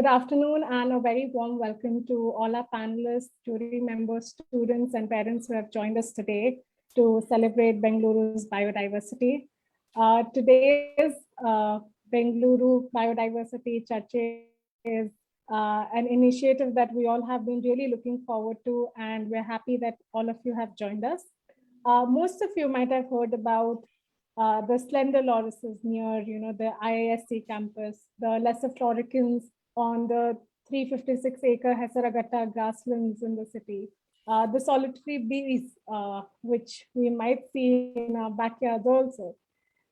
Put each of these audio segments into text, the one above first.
Good afternoon and a very warm welcome to all our panelists, jury members, students, and parents who have joined us today to celebrate Bengaluru's biodiversity. Today's Bengaluru Biodiversity Chache is an initiative that we all have been really looking forward to, and we're happy that all of you have joined us. Most of you might have heard about the slender lorises near, the IISc campus, the lesser floricans on the 356-acre Hesaraghatta grasslands in the city, the solitary bees, which we might see in our backyards also.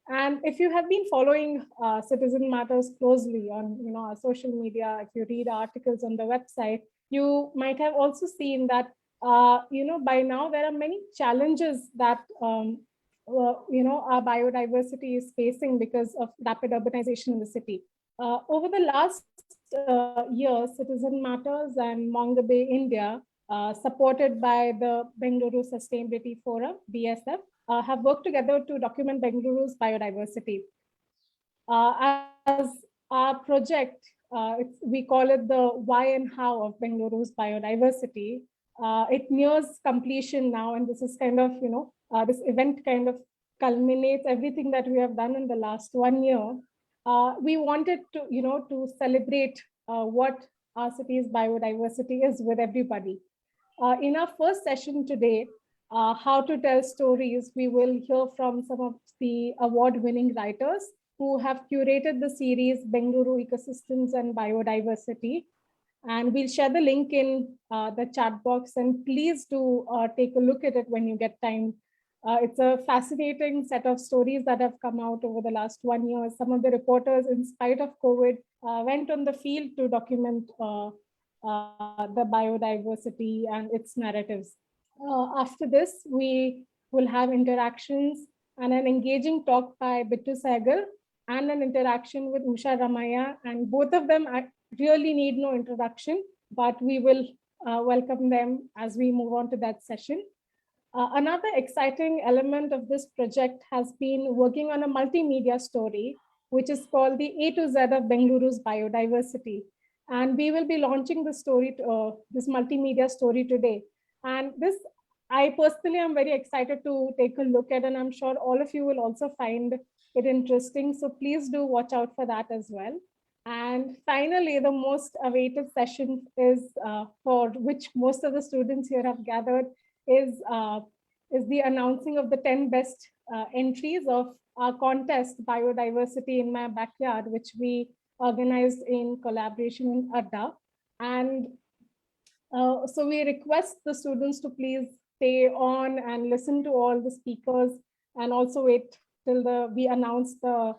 And if you have been following Citizen Matters closely on our social media, if you read articles on the website, you might have also seen that by now there are many challenges that our biodiversity is facing because of rapid urbanization in the city. Over the last year, Citizen Matters and Monga Bay India, supported by the Bengaluru Sustainability Forum, BSF, have worked together to document Bengaluru's biodiversity. As our project, we call it the why and how of Bengaluru's biodiversity. It nears completion now, and this is kind of, this event kind of culminates everything that we have done in the last 1 year. We wanted to, to celebrate what our city's biodiversity is with everybody. In our first session today, how to tell stories, we will hear from some of the award-winning writers who have curated the series Bengaluru Ecosystems and Biodiversity. And we'll share the link in the chat box, and please do take a look at it when you get time. It's a fascinating set of stories that have come out over the last 1 year. Some of the reporters, in spite of COVID, went on the field to document the biodiversity and its narratives. After this, we will have interactions and an engaging talk by Bittu Sehgal and an interaction with Usha Ramaya. And both of them really need no introduction, but we will welcome them as we move on to that session. Another exciting element of this project has been working on a multimedia story, which is called the A to Z of Bengaluru's biodiversity. And we will be launching the story, this multimedia story today. And this, I personally am very excited to take a look at, and I'm sure all of you will also find it interesting. So please do watch out for that as well. And finally, the most awaited session is for which most of the students here have gathered is the announcing of the 10 best entries of our contest, Biodiversity in My Backyard, which we organized in collaboration in Adda. And so we request the students to please stay on and listen to all the speakers, and also wait till we announce the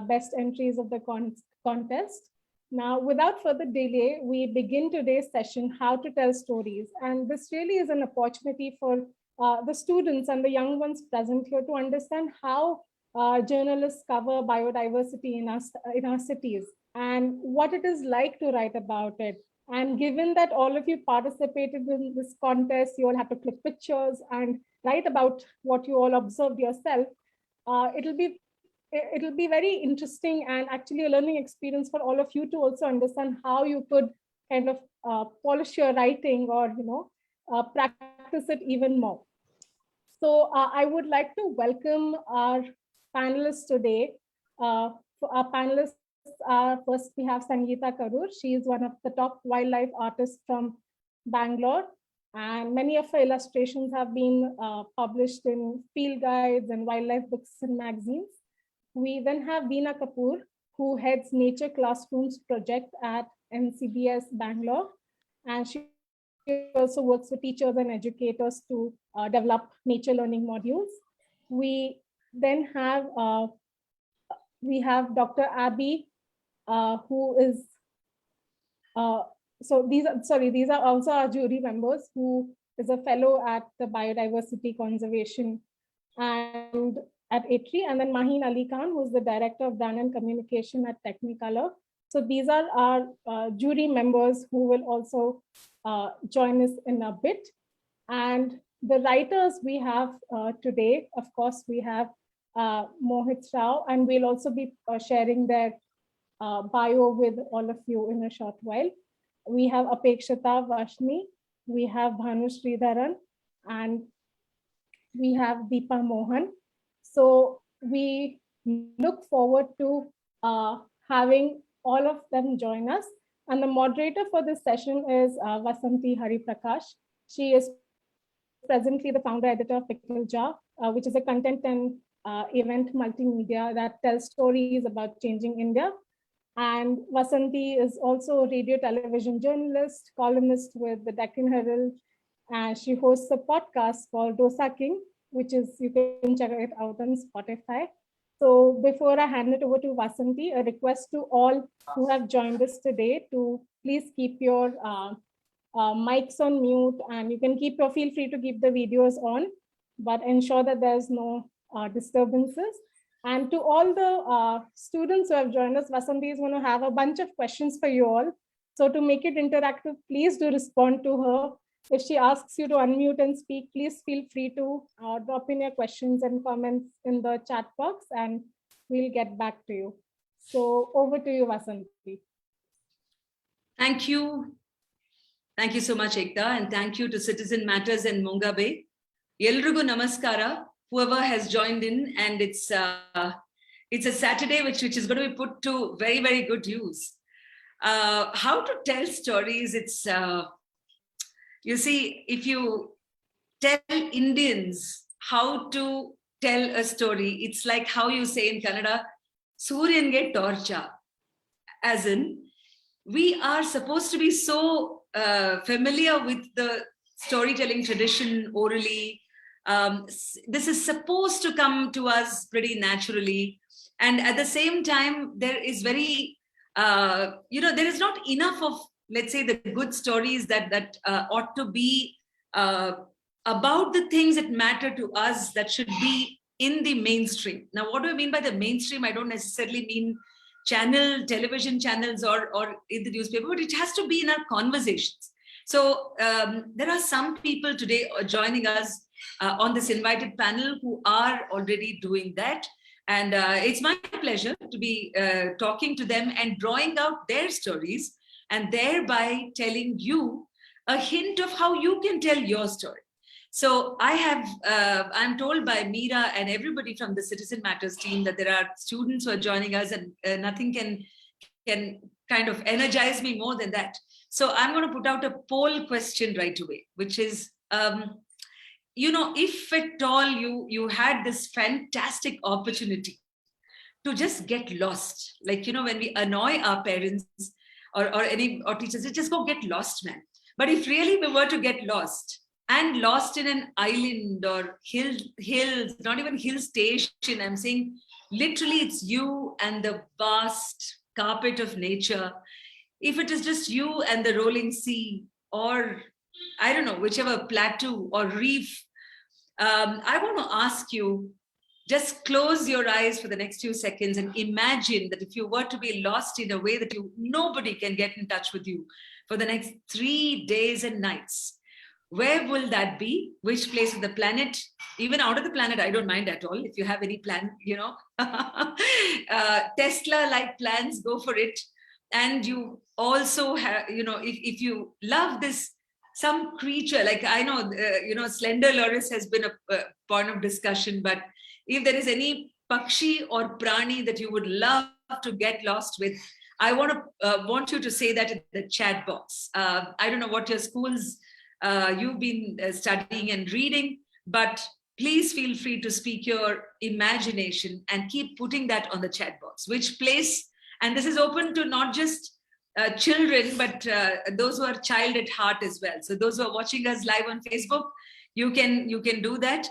best entries of the contest. Now, without further delay, we begin today's session, How to Tell Stories. And this really is an opportunity for the students and the young ones present here to understand how journalists cover biodiversity in our cities and what it is like to write about it. And given that all of you participated in this contest, you all have to click pictures and write about what you all observed yourself. It'll be very interesting and actually a learning experience for all of you to also understand how you could kind of polish your writing or practice it even more. So I would like to welcome our panelists today. For our panelists first we have Sangeeta Karur. She is one of the top wildlife artists from Bangalore, and many of her illustrations have been published in field guides and wildlife books and magazines. We then have Veena Kapoor, who heads Nature Classrooms project at NCBS Bangalore, and she also works with teachers and educators to develop nature learning modules. We then have Dr. Abby, who is these are also our jury members, who is a fellow at the Biodiversity Conservation and at ITRI, and then Maheen Ali Khan, who is the Director of Brand and Communication at Technicolor. So these are our jury members who will also join us in a bit. And the writers we have today, of course, we have Mohit Rao, and we'll also be sharing their bio with all of you in a short while. We have Apekshita Vashni, we have Bhanu Sridharan, and we have Deepa Mohan. So we look forward to having all of them join us. And the moderator for this session is Vasanti Hariprakash. She is presently the founder editor of Pickle Jar, which is a content and event multimedia that tells stories about changing India. And Vasanti is also a radio television journalist, columnist with the Deccan Herald, and she hosts a podcast called Dosa King, which is, you can check it out on Spotify. So before I hand it over to Vasanti, a request to all who have joined us today to please keep your mics on mute, and you can feel free to keep the videos on, but ensure that there's no disturbances. And to all the students who have joined us, Vasanti is going to have a bunch of questions for you all. So to make it interactive, please do respond to her. If she asks you to unmute and speak, please feel free to drop in your questions and comments in the chat box, and we'll get back to you. So over to you, Vasanti. Thank you. Thank you so much, Ekta, and thank you to Citizen Matters and Mungabe. Yelrigu namaskara, whoever has joined in, and it's a Saturday which is going to be put to very, very good use. How to tell stories, it's, you see, if you tell Indians how to tell a story, it's like how you say in Kannada, Suryange torcha, as in, we are supposed to be so familiar with the storytelling tradition orally. This is supposed to come to us pretty naturally. And at the same time, there is very, there is not enough of, let's say, the good stories that ought to be about the things that matter to us, that should be in the mainstream. Now, what do I mean by the mainstream? I don't necessarily mean television channels or in the newspaper, but it has to be in our conversations. So there are some people today joining us on this invited panel who are already doing that. And it's my pleasure to be talking to them and drawing out their stories, and thereby telling you a hint of how you can tell your story. So I'm told by Meera and everybody from the Citizen Matters team that there are students who are joining us, and nothing can kind of energize me more than that. So I'm going to put out a poll question right away, which is, if at all you had this fantastic opportunity to just get lost, like, when we annoy our parents or teachers, just go get lost, man. But if really we were to get lost, and lost in an island or hills, not even hill station, I'm saying literally it's you and the vast carpet of nature. If it is just you and the rolling sea, or I don't know, whichever plateau or reef, I want to ask you, just close your eyes for the next few seconds and imagine that if you were to be lost in a way that nobody can get in touch with you for the next 3 days and nights, where will that be? Which place of the planet? Even out of the planet, I don't mind at all. If you have any plan, Tesla-like plans, go for it. And you also have, if you love this, some creature, like I know, Slender Loris has been a point of discussion, but if there is any Pakshi or Prani that you would love to get lost with, I want you to say that in the chat box. I don't know what your schools you've been studying and reading, but please feel free to speak your imagination and keep putting that on the chat box. Which place, and this is open to not just children, but those who are child at heart as well. So those who are watching us live on Facebook, you can do that.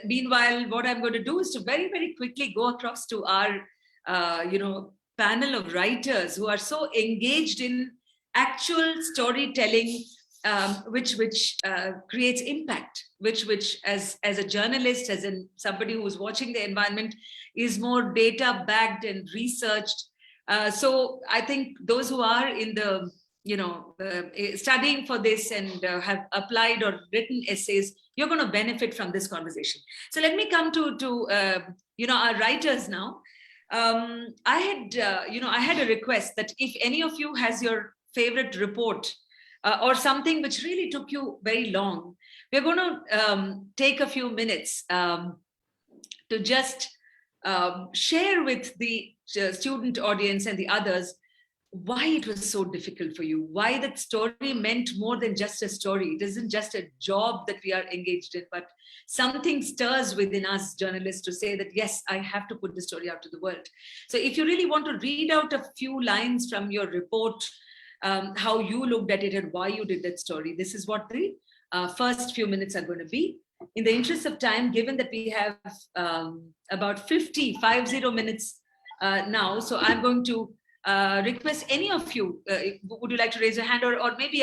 Meanwhile, what I'm going to do is to very, very quickly go across to our, panel of writers who are so engaged in actual storytelling, which creates impact, which as a journalist, as in somebody who's watching the environment, is more data backed and researched. So I think those who are in the studying for this and have applied or written essays, you're going to benefit from this conversation. So let me come to our writers now. I had, I had a request that if any of you has your favorite report or something which really took you very long, we're going to take a few minutes to just share with the student audience and the others why it was so difficult for you, why that story meant more than just a story. It isn't just a job that we are engaged in, but something stirs within us journalists to say that, yes, I have to put the story out to the world. So if you really want to read out a few lines from your report, how you looked at it and why you did that story, this is what the first few minutes are going to be. In the interest of time, given that we have about 50 minutes now, so I'm going to request any of you, would you like to raise your hand, or maybe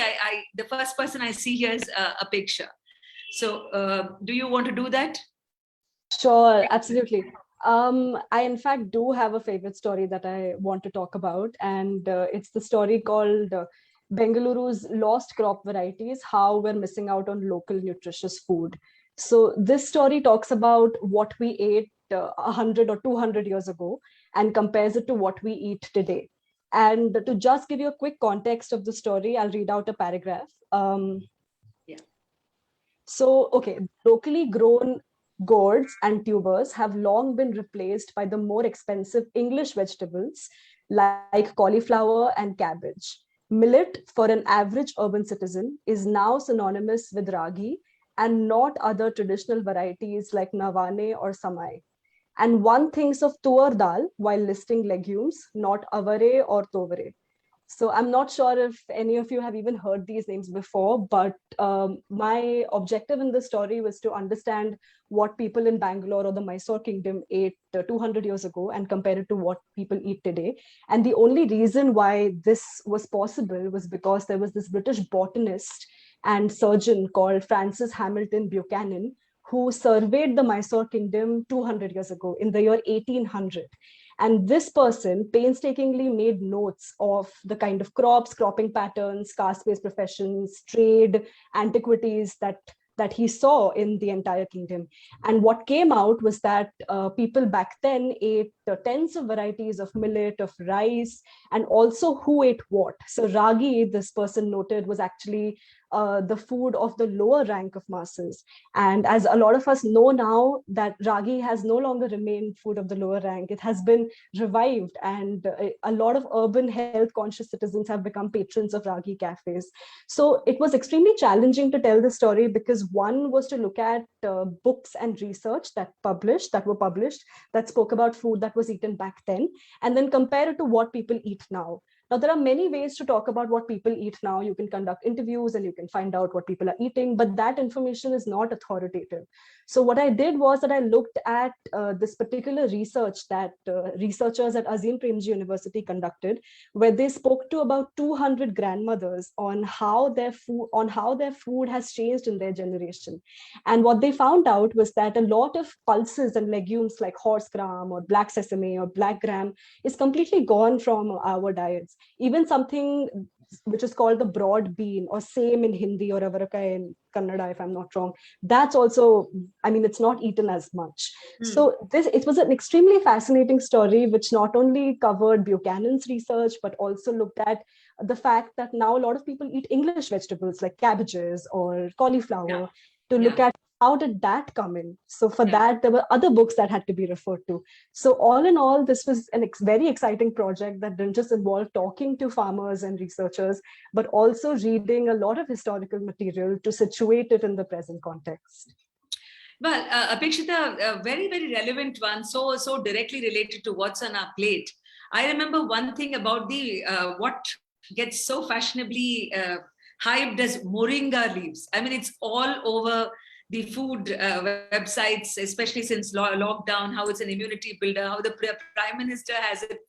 the first person I see here is Apeksha. So do you want to do that? Sure, absolutely. I in fact do have a favorite story that I want to talk about, and it's the story called Bengaluru's Lost Crop Varieties, How We're Missing Out on Local Nutritious Food. So this story talks about what we ate 100 or 200 years ago and compares it to what we eat today. And to just give you a quick context of the story, I'll read out a paragraph. So, okay, locally grown gourds and tubers have long been replaced by the more expensive English vegetables like cauliflower and cabbage. Millet for an average urban citizen is now synonymous with ragi and not other traditional varieties like navane or samai. And one thinks of tuar dal while listing legumes, not avare or tovare. So I'm not sure if any of you have even heard these names before, but my objective in this story was to understand what people in Bangalore or the Mysore Kingdom ate 200 years ago and compare it to what people eat today. And the only reason why this was possible was because there was this British botanist and surgeon called Francis Hamilton Buchanan, who surveyed the Mysore Kingdom 200 years ago in the year 1800. And this person painstakingly made notes of the kind of crops, cropping patterns, caste-based professions, trade, antiquities that he saw in the entire kingdom. And what came out was that people back then ate tens of varieties of millet, of rice, and also who ate what. So ragi, this person noted, was actually the food of the lower rank of masses. And as a lot of us know now, that ragi has no longer remained food of the lower rank. It has been revived, and a lot of urban health conscious citizens have become patrons of ragi cafes. So it was extremely challenging to tell the story because one was to look at books and research that were published that spoke about food that was eaten back then, and then compare it to what people eat now. Now, there are many ways to talk about what people eat now. You can conduct interviews and you can find out what people are eating, but that information is not authoritative. So what I did was that I looked at this particular research that researchers at Azim Premji University conducted, where they spoke to about 200 grandmothers on how their food has changed in their generation. And what they found out was that a lot of pulses and legumes like horse gram or black sesame or black gram is completely gone from our diets. Even something which is called the broad bean, or same in Hindi or avarakkai in Kannada, if I'm not wrong, that's also, I mean, it's not eaten as much. So it was an extremely fascinating story, which not only covered Buchanan's research, but also looked at the fact that now a lot of people eat English vegetables like cabbages or cauliflower, to look at how did that come in. So for that, there were other books that had to be referred to. So all in all, this was a very exciting project that didn't just involve talking to farmers and researchers, but also reading a lot of historical material to situate it in the present context. Well, Apekshita, a very, very relevant one, so directly related to what's on our plate. I remember one thing about the what gets so fashionably hyped as moringa leaves. I mean, it's all over the food websites, especially since lockdown, how it's an immunity builder, how the Prime Minister has it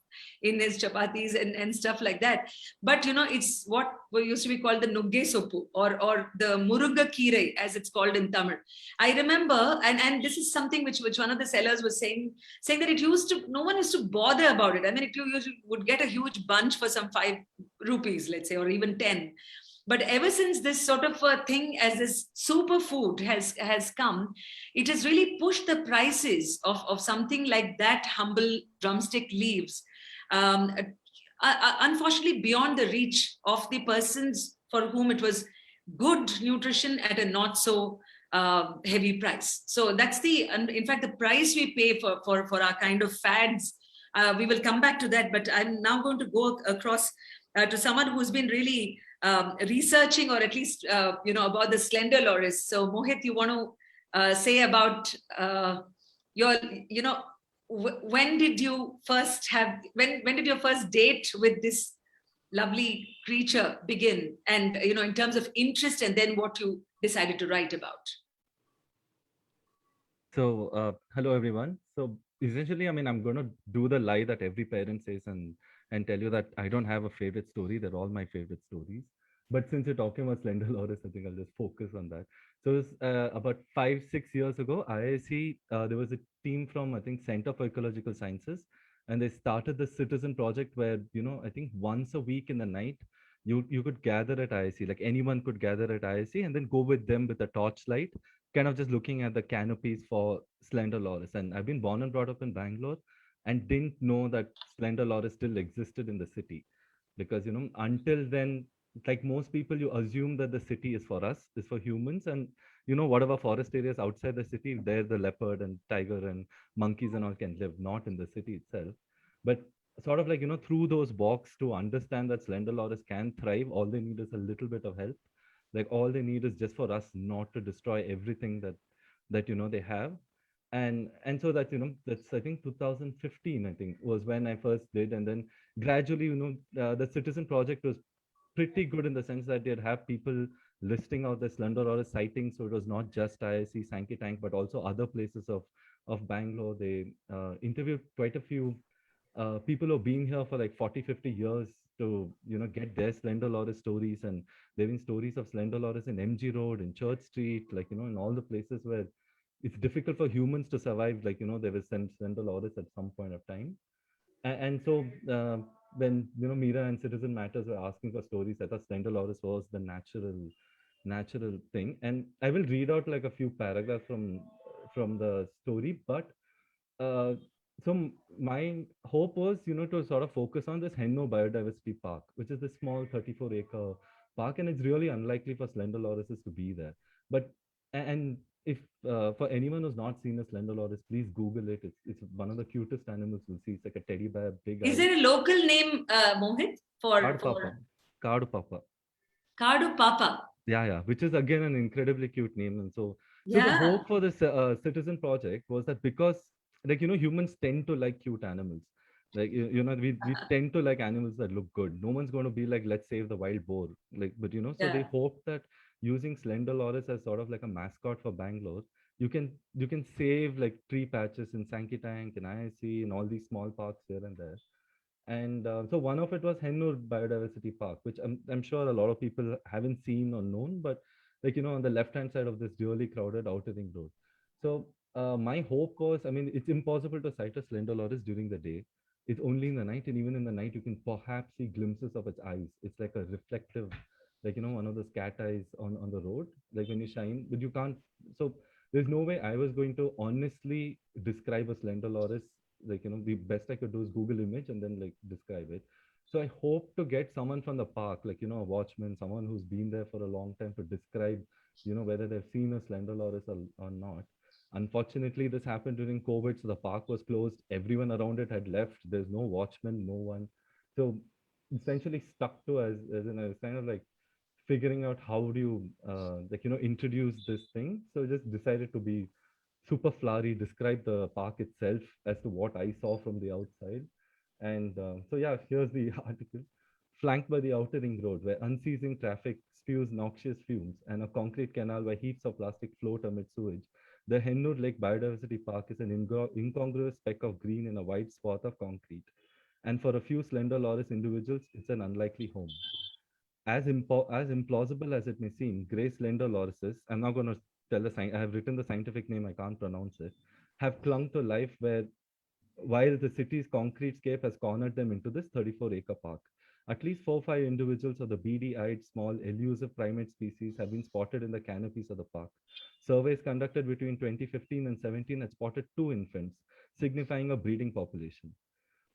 in his chapatis and stuff like that. But, you know, it's what used to be called the nugge soppu or the murugga kire, as it's called in Tamil. I remember, and this is something which one of the sellers was saying that no one used to bother about it. I mean, you usually would get a huge bunch for some 5 rupees, let's say, or even 10. But ever since this sort of a thing as this superfood has come, it has really pushed the prices of something like that humble drumstick leaves, unfortunately beyond the reach of the persons for whom it was good nutrition at a not so heavy price. So that's in fact, the price we pay for our kind of fads. We will come back to that, but I'm now going to go across to someone who's been really researching, or at least about the slender loris. So Mohit, you want to say about your, when did you first have, when did your first date with this lovely creature begin, and in terms of interest, and then what you decided to write about? So, hello everyone. So essentially, I mean, I'm going to do the lie that every parent says and tell you that I don't have a favorite story. They're all my favorite stories. But since you're talking about Slender Loris, I think I'll just focus on that. So it was about 5-6 years ago, IISc, there was a team from, I think, Center for Ecological Sciences, and they started the citizen project where, I think once a week in the night, you could gather at IISc, like anyone could gather at IISc and then go with them with a torchlight, kind of just looking at the canopies for Slender Loris. And I've been born and brought up in Bangalore and didn't know that Slender Loris still existed in the city. Because, until then, like most people, you assume that the city is for us, is for humans. And, whatever forest areas outside the city, there the leopard and tiger and monkeys and all can live, not in the city itself. But sort of like, through those walks to understand that Slender Loris can thrive, all they need is a little bit of help. Like all they need is just for us not to destroy everything that they have. And so that that's, I think 2015, I think, was when I first did. And then gradually, the citizen project was pretty good in the sense that they'd have people listing out the Slender Loris sightings. So it was not just IISc Sankey Tank, but also other places of Bangalore. They interviewed quite a few people who've been here for like 40-50 years to get their Slender Loris stories. And there have been stories of Slender Loris in MG Road, in Church Street, like in all the places where it's difficult for humans to survive. Like there was Slender Loris at some point of time. And so when Mira and Citizen Matters were asking for stories, I thought Slender Loris was the natural thing. And I will read out like a few paragraphs from the story, but so my hope was, to sort of focus on this Henno Biodiversity Park, which is this small 34-acre park, and it's really unlikely for Slender Lorises to be there. But and if for anyone who's not seen a Slender Loris, please Google it. It's one of the cutest animals you'll see. It's like a teddy bear, big. Is there a local name, Mohit, for Kaadu Papa? Kaadu Papa. Yeah, which is again an incredibly cute name. And so Yeah. the hope for this citizen project was that because like humans tend to like cute animals, like we tend to like animals that look good. No one's going to be like, let's save the wild boar, like, but so they hope that using Slender Loris as sort of like a mascot for Bangalore, you can save like tree patches in Sankey Tank and IISc and all these small parks here and there. And so one of it was Hennur Biodiversity Park, which I'm sure a lot of people haven't seen or known, but like, on the left-hand side of this really crowded Outer Ring Road. So my hope was, I mean, it's impossible to sight a Slender Loris during the day. It's only in the night, and even in the night, you can perhaps see glimpses of its eyes. It's like a reflective, like, one of those cat eyes on the road, like when you shine, but you can't. So there's no way I was going to honestly describe a Slender Loris. Like, the best I could do is Google image and then like describe it. So I hope to get someone from the park, like, a watchman, someone who's been there for a long time, to describe, whether they've seen a Slender Loris or not. Unfortunately, this happened during COVID, so the park was closed. Everyone around it had left. There's no watchman, no one. So essentially stuck to as in I was kind of like figuring out how do you introduce this thing. So just decided to be super flowery, describe the park itself as to what I saw from the outside. And so yeah, here's the article. Flanked by the Outer Ring Road, where unceasing traffic spews noxious fumes, and a concrete canal where heaps of plastic float amid sewage, the Hennur Lake Biodiversity Park is an incongruous speck of green in a wide swath of concrete. And for a few Slender Loris individuals, it's an unlikely home. As implausible as it may seem, Grey Slender Lorises, I'm not going to tell I have written the scientific name, I can't pronounce it, have clung to life while the city's concrete scape has cornered them into this 34-acre park. At least 4 or 5 individuals of the beady-eyed, small, elusive primate species have been spotted in the canopies of the park. Surveys conducted between 2015 and 17 had spotted 2 infants, signifying a breeding population.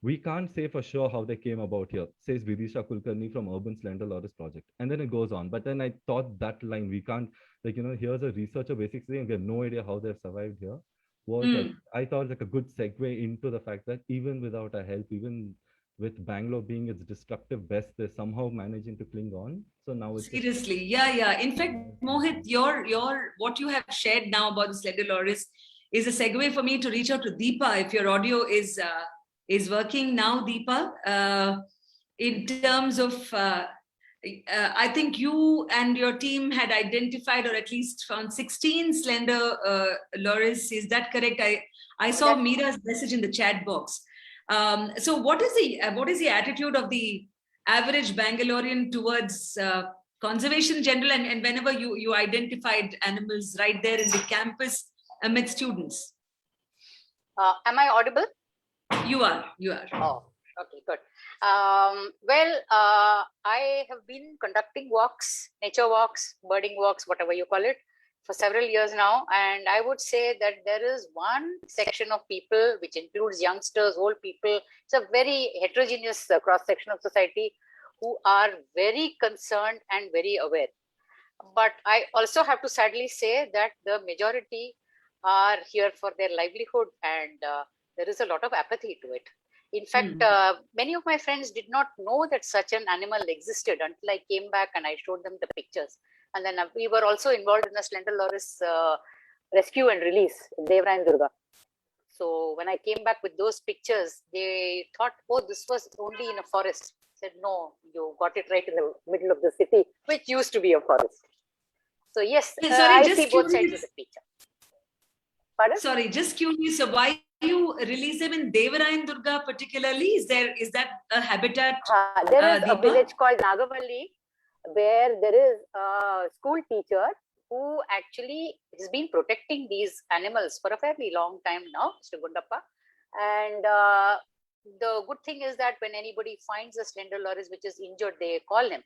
We can't say for sure how they came about here, says Vidisha Kulkarni from Urban Slender Loris Project. And then it goes on. But then I thought that line, we can't, like, here's a researcher basically saying we have no idea how they've survived here. I thought like a good segue into the fact that even without our help, even with Bangalore being its destructive best, they're somehow managing to cling on. So now it's seriously, yeah. In fact, Mohit, your what you have shared now about the Slender Loris is a segue for me to reach out to Deepa. If your audio is working now, Deepa, in terms of, I think you and your team had identified or at least found 16 Slender Loris. Is that correct? I saw Meera's message in the chat box. So what is the attitude of the average Bangalorean towards conservation in general, and whenever you identified animals right there in the campus amid students? Am I audible? You are. Oh, okay, good. I have been conducting walks, nature walks, birding walks, whatever you call it, for several years now. And I would say that there is one section of people, which includes youngsters, old people. It's a very heterogeneous cross-section of society who are very concerned and very aware. But I also have to sadly say that the majority are here for their livelihood, and there is a lot of apathy to it. In fact, many of my friends did not know that such an animal existed until I came back and I showed them the pictures. And then we were also involved in a Slender Loris rescue and release in Devara and Durga. So when I came back with those pictures, they thought, oh, this was only in a forest. I said, no, you got it right in the middle of the city, which used to be a forest. So yes, I see both sides of the picture. Pardon? Sorry, just curious. So why you release them in Devara and Durga particularly? Is that a habitat? There is a village called Nagavalli, where there is a school teacher who actually has been protecting these animals for a fairly long time now, Mr. Gundappa. And the good thing is that when anybody finds a Slender Loris which is injured, they call him.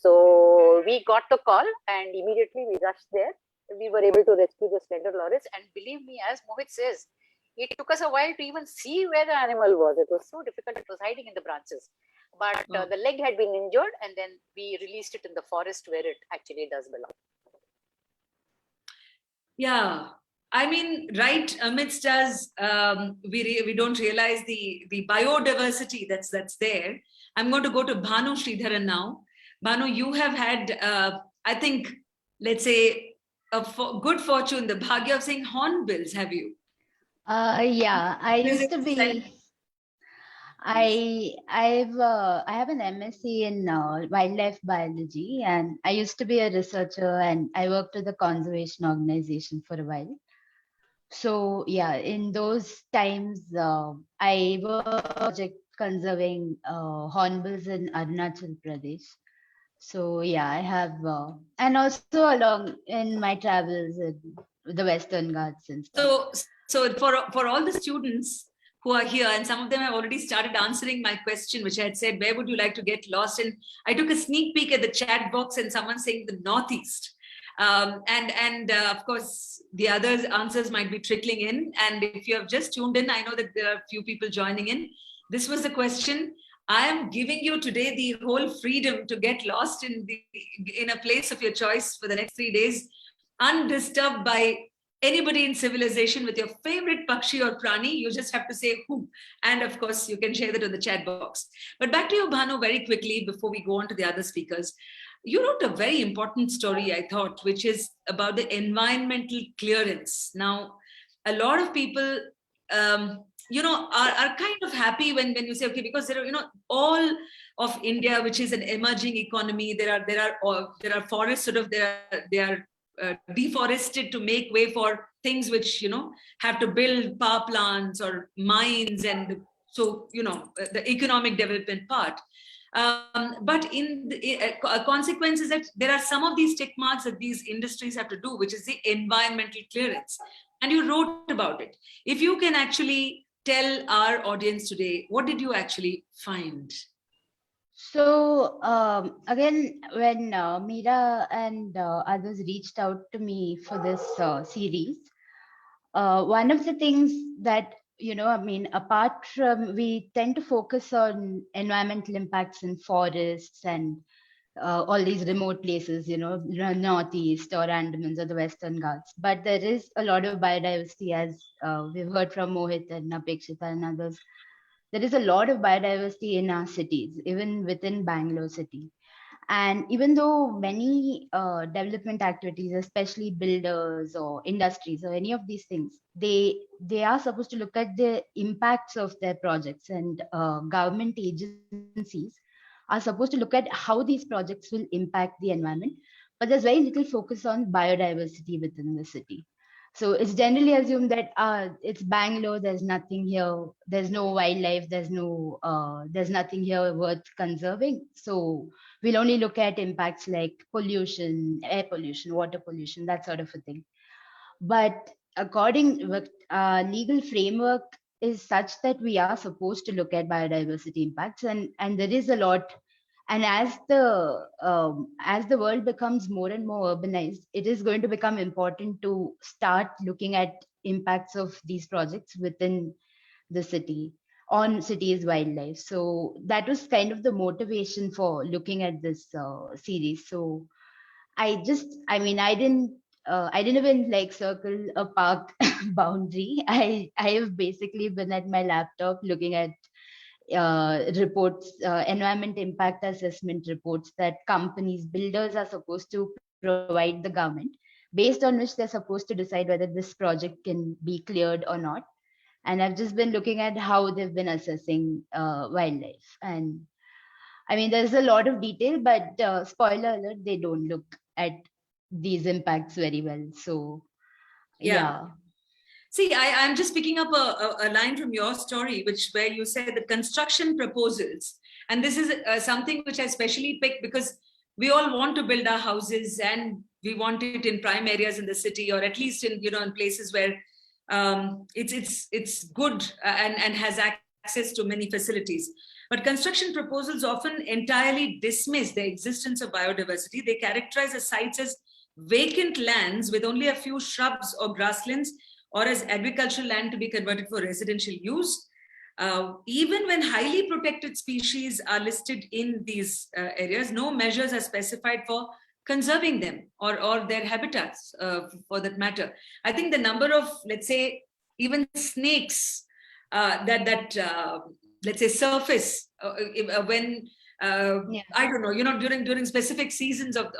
So we got the call and immediately we rushed there. We were able to rescue the Slender Loris. And believe me, as Mohit says, it took us a while to even see where the animal was. It was so difficult. It was hiding in the branches. But the leg had been injured, and then we released it in the forest where it actually does belong. Yeah, I mean, right amidst us, we don't realize the biodiversity that's there. I'm going to go to Bhanu Sridharan now. Bhanu, you have had, I think, let's say, good fortune, the bhagya of seeing hornbills, have you? Yeah, I used to be. I have an MSc in wildlife biology, and I used to be a researcher, and I worked with a conservation organization for a while. So yeah, in those times, I was conserving hornbills in Arunachal Pradesh. So yeah, I have, and also along in my travels in the Western Ghats and stuff. So for all the students who are here, and some of them have already started answering my question, which I had said, where would you like to get lost? And I took a sneak peek at the chat box and someone saying the Northeast. Of course, the other answers might be trickling in. And if you have just tuned in, I know that there are a few people joining in. This was the question. I am giving you today the whole freedom to get lost in a place of your choice for the next 3 days, undisturbed by anybody in civilization, with your favorite Pakshi or Prani. You just have to say who. And of course, you can share that in the chat box. But back to you, Bhanu, very quickly before we go on to the other speakers. You wrote a very important story, I thought, which is about the environmental clearance. Now, a lot of people, are kind of happy when you say, okay, because there are, all of India, which is an emerging economy, there are forests sort of, they are deforested to make way for things which, have to build power plants or mines, and so, the economic development part. But in the consequence is that there are some of these tick marks that these industries have to do, which is the environmental clearance. And you wrote about it. If you can actually tell our audience today, what did you actually find? So again, when Meera and others reached out to me for this series, one of the things that, I mean, apart from, we tend to focus on environmental impacts in forests and all these remote places, northeast or Andamans or the Western Ghats. But there is a lot of biodiversity, as we've heard from Mohit and Apekshita and others. There is a lot of biodiversity in our cities, even within Bangalore city. And even though many development activities, especially builders or industries or any of these things, they are supposed to look at the impacts of their projects, and government agencies are supposed to look at how these projects will impact the environment. But there's very little focus on biodiversity within the city. So it's generally assumed that it's Bangalore, there's nothing here, there's no wildlife, there's nothing here worth conserving. So we'll only look at impacts like pollution, air pollution, water pollution, that sort of a thing. But according with legal framework is such that we are supposed to look at biodiversity impacts, and there is a lot. And as the world becomes more and more urbanized, it is going to become important to start looking at impacts of these projects within the city on cities' wildlife. So that was kind of the motivation for looking at this series. So I didn't even like circle a park boundary. I have basically been at my laptop looking at reports, environment impact assessment reports that companies, builders are supposed to provide the government, based on which they're supposed to decide whether this project can be cleared or not. And I've just been looking at how they've been assessing wildlife. And I mean, there's a lot of detail, but spoiler alert, they don't look at these impacts very well. So, yeah. See, I'm just picking up a line from your story, where you said the construction proposals, and this is something which I specially picked because we all want to build our houses, and we want it in prime areas in the city, or at least in in places where it's good and has access to many facilities. But construction proposals often entirely dismiss the existence of biodiversity. They characterize the sites as vacant lands with only a few shrubs or grasslands, or as agricultural land to be converted for residential use. Even when highly protected species are listed in these areas, no measures are specified for conserving them or their habitats for that matter. I think the number of, let's say, even snakes that let's say surface when I don't know, during specific seasons of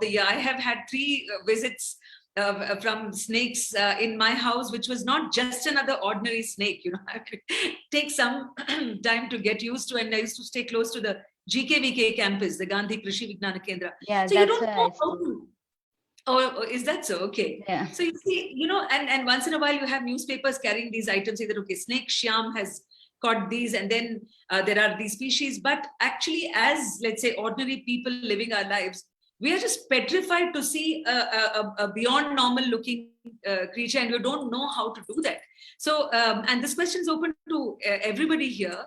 the year. I have had 3 visits from snakes in my house, which was not just another ordinary snake. I had to take some time to get used to, and I used to stay close to the GKVK campus, the Gandhi Krishi Vignana Kendra. Yeah, so that's you don't where know I how stay. to. Oh, is that so? Okay. Yeah. So you see, and once in a while you have newspapers carrying these items, either, okay, snake Shyam has caught these, and then there are these species. But actually, as, let's say, ordinary people living our lives, we are just petrified to see a beyond normal looking creature, and we don't know how to do that. So, and this question is open to everybody here,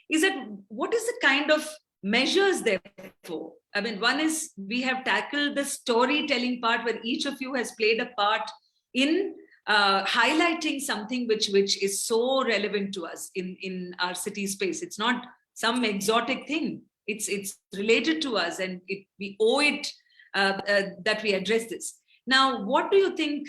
is that what is the kind of measures therefore? I mean, one is we have tackled the storytelling part, where each of you has played a part in highlighting something which is so relevant to us in our city space. It's not some exotic thing. It's related to us, and we owe it that we address this. Now, what do you think?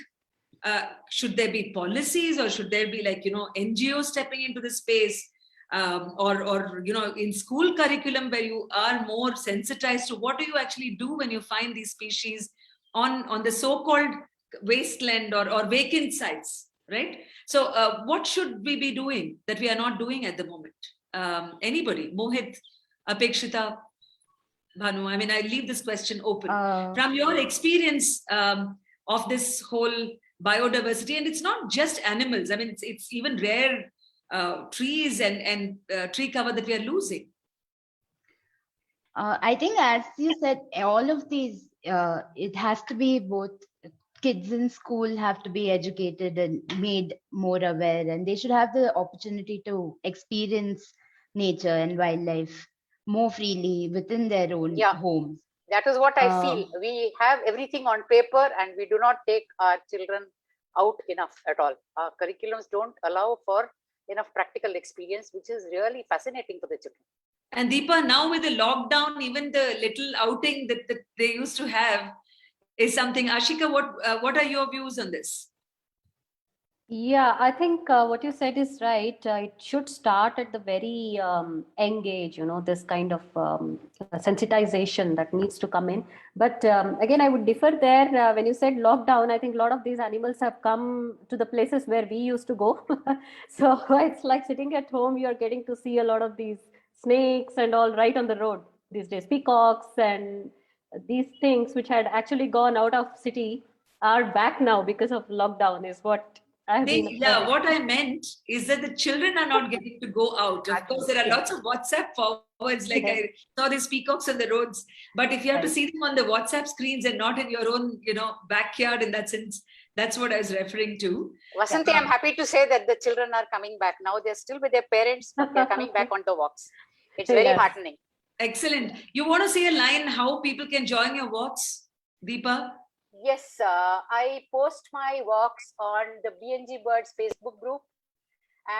Should there be policies, or should there be, like, NGOs stepping into the space, or in school curriculum, where you are more sensitized to what do you actually do when you find these species on the so-called wasteland or vacant sites, right? So what should we be doing that we are not doing at the moment? Anybody? Mohit, Apekshita, Bhanu, I mean, I leave this question open. From your experience of this whole biodiversity, and it's not just animals, I mean, it's even rare trees and tree cover that we are losing. I think, as you said, all of these, it has to be both. Kids in school have to be educated and made more aware, and they should have the opportunity to experience nature and wildlife more freely within their own Yeah. homes. That is what I feel. We have everything on paper and we do not take our children out enough at all. Our curriculums don't allow for enough practical experience, which is really fascinating for the children. And Deepa, now with the lockdown, even the little outing that they used to have is something. Ashika, what are your views on this? Yeah, I think what you said is right. It should start at the very young age, this kind of sensitization that needs to come in. But again, I would differ there. When you said lockdown, I think a lot of these animals have come to the places where we used to go. So it's like sitting at home, you're getting to see a lot of these snakes and all right on the road these days, peacocks and these things which had actually gone out of city are back now because of lockdown is what What I meant is that the children are not getting to go out. Of course, there are lots of WhatsApp forwards, like I saw these peacocks on the roads. But if you have to see them on the WhatsApp screens and not in your own, backyard, in that sense, that's what I was referring to. Vasanthi, I'm happy to say that the children are coming back. Now they're still with their parents, but they're coming back on the walks. It's very heartening. Excellent. You want to say a line how people can join your walks, Deepa? Yes, I post my walks on the BNG Birds Facebook group,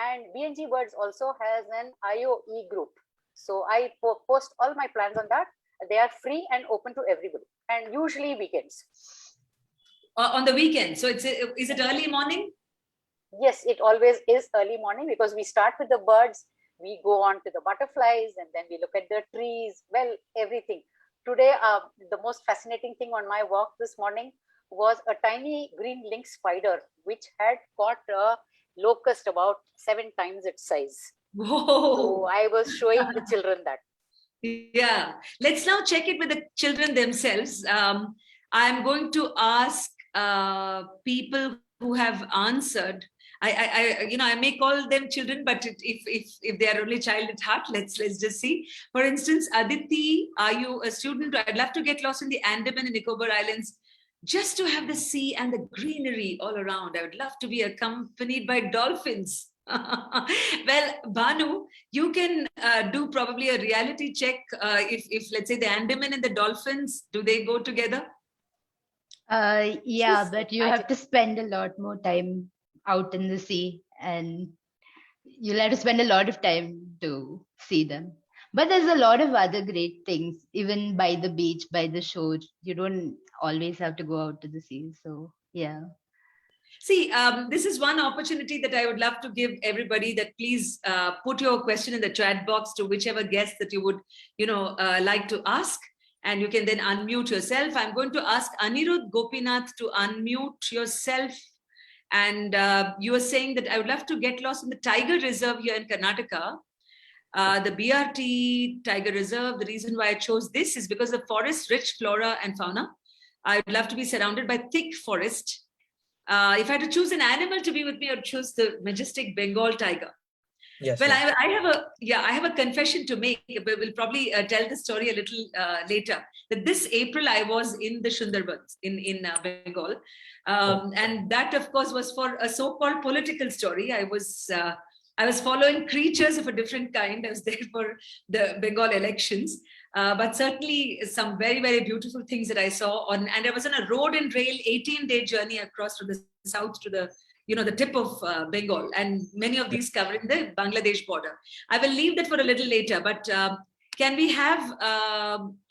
and BNG Birds also has an IOE group. So I post all my plans on that. They are free and open to everybody, and usually weekends. On the weekend. So is it early morning? Yes, it always is early morning because we start with the birds, we go on to the butterflies, and then we look at the trees, well, everything. Today, the most fascinating thing on my walk this morning was a tiny green link spider, which had caught a locust about 7 times its size. Whoa. So I was showing the children that. Yeah, let's now check it with the children themselves. I'm going to ask people who have answered. I may call them children, but if they are only child at heart, let's just see. For instance, Aditi, are you a student? I'd love to get lost in the Andaman and Nicobar Islands just to have the sea and the greenery all around. I would love to be accompanied by dolphins. Well, Banu, you can do probably a reality check. If let's say the Andaman and the dolphins, do they go together? Yeah, but you have to spend a lot more time out in the sea, and you'll have to spend a lot of time to see them. But there's a lot of other great things, even by the beach, by the shore. You don't always have to go out to the sea. So, yeah. See, this is one opportunity that I would love to give everybody, that please put your question in the chat box to whichever guest that you would, like to ask. And you can then unmute yourself. I'm going to ask Anirudh Gopinath to unmute yourself. And you were saying that I would love to get lost in the Tiger Reserve here in Karnataka. The BRT Tiger Reserve, the reason why I chose this is because the forest, rich flora and fauna. I would love to be surrounded by thick forest. If I had to choose an animal to be with me, I would choose the majestic Bengal tiger. Yes. Well, I have a confession to make, but we'll probably tell the story a little later. That this April I was in the Sundarbans in Bengal, and that of course was for a so-called political story. I was following creatures of a different kind. I was there for the Bengal elections, but certainly some very, very beautiful things that I saw and I was on a road and rail 18-day journey across from the south to the the tip of Bengal, and many of these covering the Bangladesh border. I will leave that for a little later, but can we have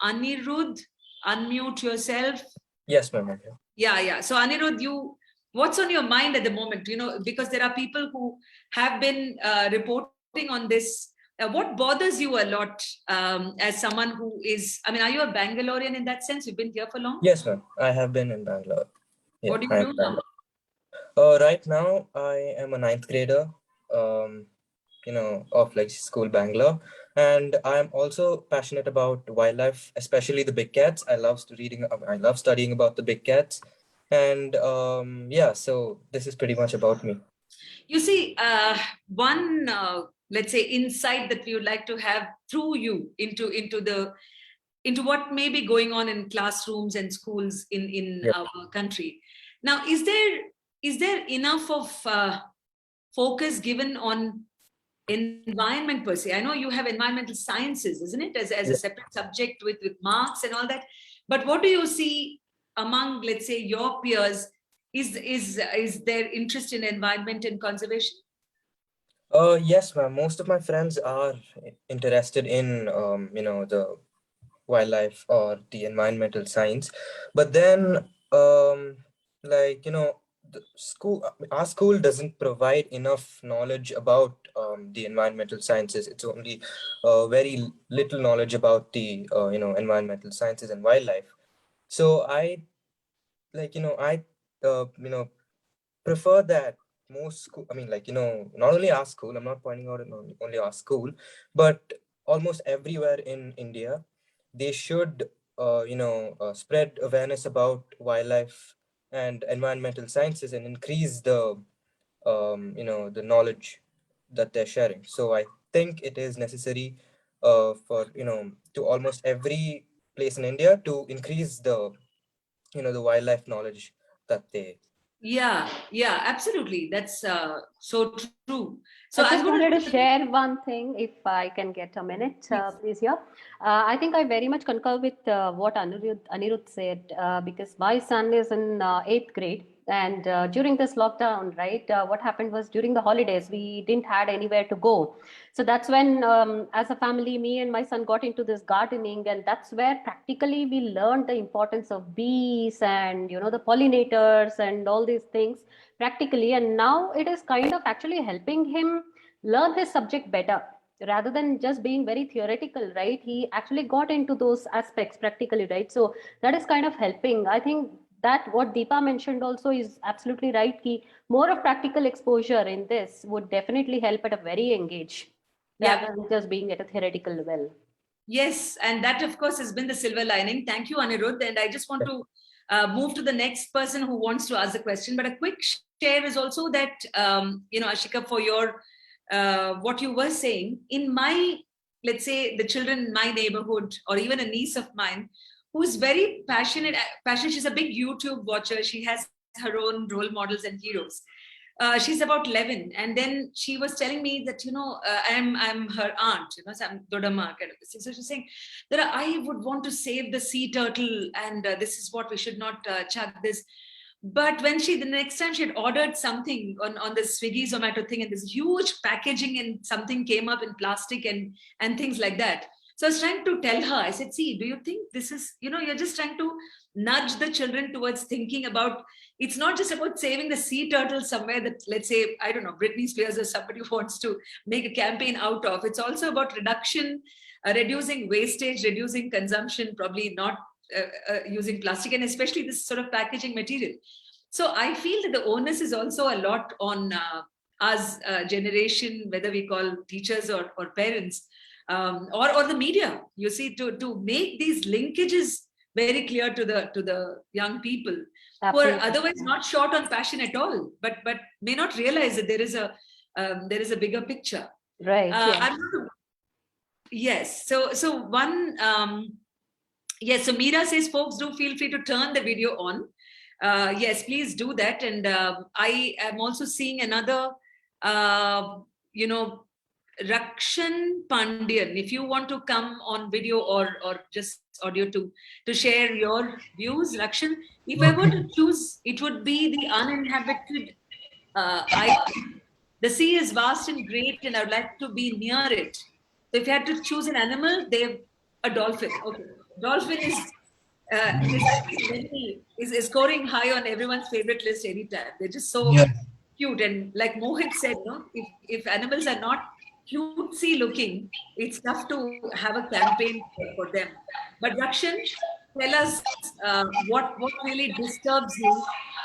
Anirudh unmute yourself? Yes, ma'am. Yeah. So Anirudh, what's on your mind at the moment? Because there are people who have been reporting on this. What bothers you a lot as someone who is, are you a Bangalorean in that sense? You've been here for long? Yes, ma'am. I have been in Bangalore. Yeah, what do you do now? Right now, I am a 9th grader, of school Bangalore. And I'm also passionate about wildlife, especially the big cats. I love studying about the big cats. And so this is pretty much about me. You see, one, let's say, insight that we would like to have through you into what may be going on in classrooms and schools in our country. Now, is there enough of focus given on environment per se. I know you have environmental sciences, isn't it, as a separate subject with marks and all that. But what do you see among, let's say, your peers? Is there interest in environment and conservation? Yes, ma'am. Most of my friends are interested in the wildlife or the environmental science, but then like our school doesn't provide enough knowledge about the environmental sciences. It's only very little knowledge about the environmental sciences and wildlife. So I prefer that most school, not only our school, I'm not pointing out only our school, but almost everywhere in India, they should spread awareness about wildlife and environmental sciences and increase the the knowledge that they're sharing. So I think it is necessary for to almost every place in India to increase the the wildlife knowledge that they. Yeah, absolutely. That's so true. So I just I'm going wanted to share one thing, if I can get a minute, please. Here, I think I very much concur with what Anirudh said, because my son is in 8th grade, and during this lockdown, right, what happened was during the holidays we didn't had anywhere to go. So that's when, as a family, me and my son got into this gardening, and that's where practically we learned the importance of bees and the pollinators and all these things practically. And now it is kind of actually helping him learn his subject better rather than just being very theoretical, right? He actually got into those aspects practically, right? So that is kind of helping. I think that what Deepa mentioned also is absolutely right. Ki more of practical exposure in this would definitely help at a very young age rather than just being at a theoretical level. Yes, and that of course has been the silver lining. Thank you, Anirudh. And I just want to move to the next person who wants to ask the question. But a quick share is also that, Ashika, for your what you were saying, in my, let's say, the children in my neighborhood, or even a niece of mine, who's very passionate. She's a big YouTube watcher. She has her own role models and heroes. She's about 11, and then she was telling me that I'm her aunt, so I'm Dodama kind of thing. So she's saying that I would want to save the sea turtle, and this is what we should not chuck this. But when the next time she had ordered something on the Swiggy Zomato thing, and this huge packaging and something came up in plastic and things like that. So I was trying to tell her, I said, see, do you think this is, you're just trying to nudge the children towards thinking about, it's not just about saving the sea turtle somewhere that, let's say, I don't know, Britney Spears or somebody wants to make a campaign out of. It's also about reducing wastage, reducing consumption, probably not using plastic, and especially this sort of packaging material. So I feel that the onus is also a lot on us generation, whether we call teachers or parents, or the media, you see, to make these linkages very clear to the young people. Absolutely. Who are otherwise not short on passion at all, but may not realize that there is a bigger picture. Right. Yes. So one. Yes. So Meera says, folks, do feel free to turn the video on. Yes, please do that. And I am also seeing another. Rakshan Pandian, if you want to come on video or just audio to share your views, Rakshan, if I were to choose, it would be the uninhabited island. The sea is vast and great, and I would like to be near it. So if you had to choose an animal, a dolphin. Okay, dolphin is scoring high on everyone's favorite list anytime. They're just so cute, and like Mohit said, if animals are not cutesy looking, it's tough to have a campaign for them. But Rakshan, tell us what really disturbs you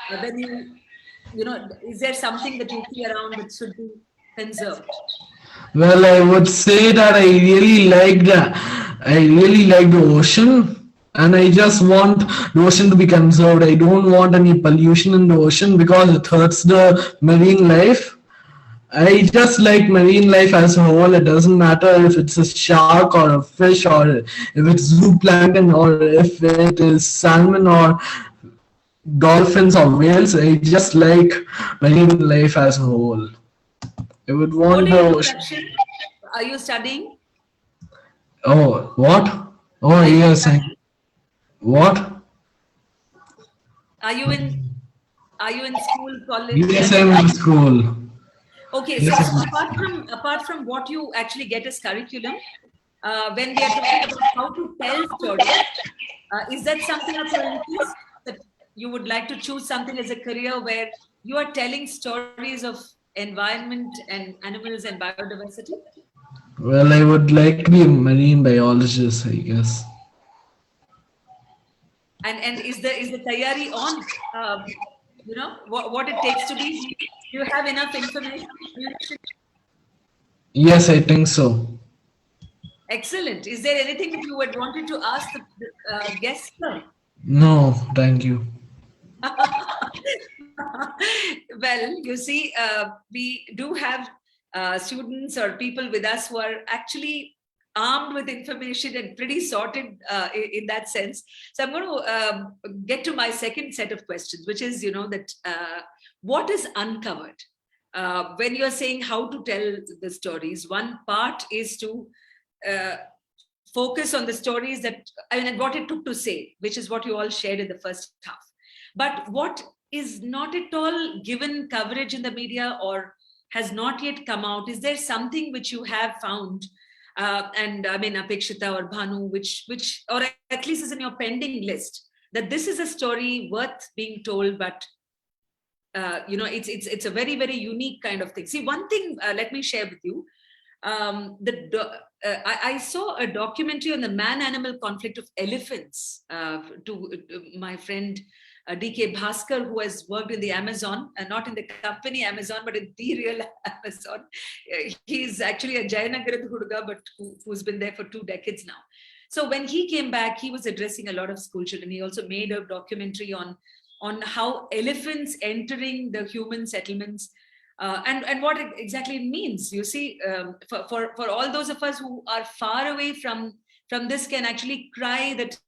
when is there something that you see around that should be conserved? Well, I would say that I really like the ocean, and I just want the ocean to be conserved. I don't want any pollution in the ocean because it hurts the marine life. I just like marine life as a whole. It doesn't matter if it's a shark or a fish, or if it's zooplankton, or if it is salmon or dolphins or whales. I just like marine life as a whole. I would want What do the you do, ocean. Rakshit? Are you studying? Oh, what? Oh, Are you yes. studying? What? Are you in? Are you in school, college? Yes, I mean, I'm in school. okay. So, Yes, so apart from what you actually get as curriculum, when we are talking about how to tell stories, is that something of your interest that you would like to choose something as a career where you are telling stories of environment and animals and biodiversity? well, I would like to be a marine biologist, I guess. And is the tayari on? What it takes to be. Do you have enough information? Yes, I think so. Excellent. Is there anything that you would wanted to ask the guests? Sir? No, thank you. Well, you see, we do have students or people with us who are actually armed with information and pretty sorted in that sense. So I'm going to get to my second set of questions, which is, that what is uncovered? When you're saying how to tell the stories, one part is to focus on the stories that, and what it took to say, which is what you all shared in the first half. But what is not at all given coverage in the media or has not yet come out? Is there something which you have found? And I mean, Apekshita or Bhanu, which, or at least is in your pending list, that this is a story worth being told, but it's a very, very unique kind of thing. See, one thing, let me share with you. I saw a documentary on the man-animal conflict of elephants to my friend DK Bhaskar, who has worked in the Amazon, not in the company Amazon, but in the real Amazon. He's actually a Jayanagarad Huduga, but who's been there for 2 decades now. So when he came back, he was addressing a lot of school children. He also made a documentary on how elephants entering the human settlements and what exactly it means. You see, for all those of us who are far away from this can actually cry that,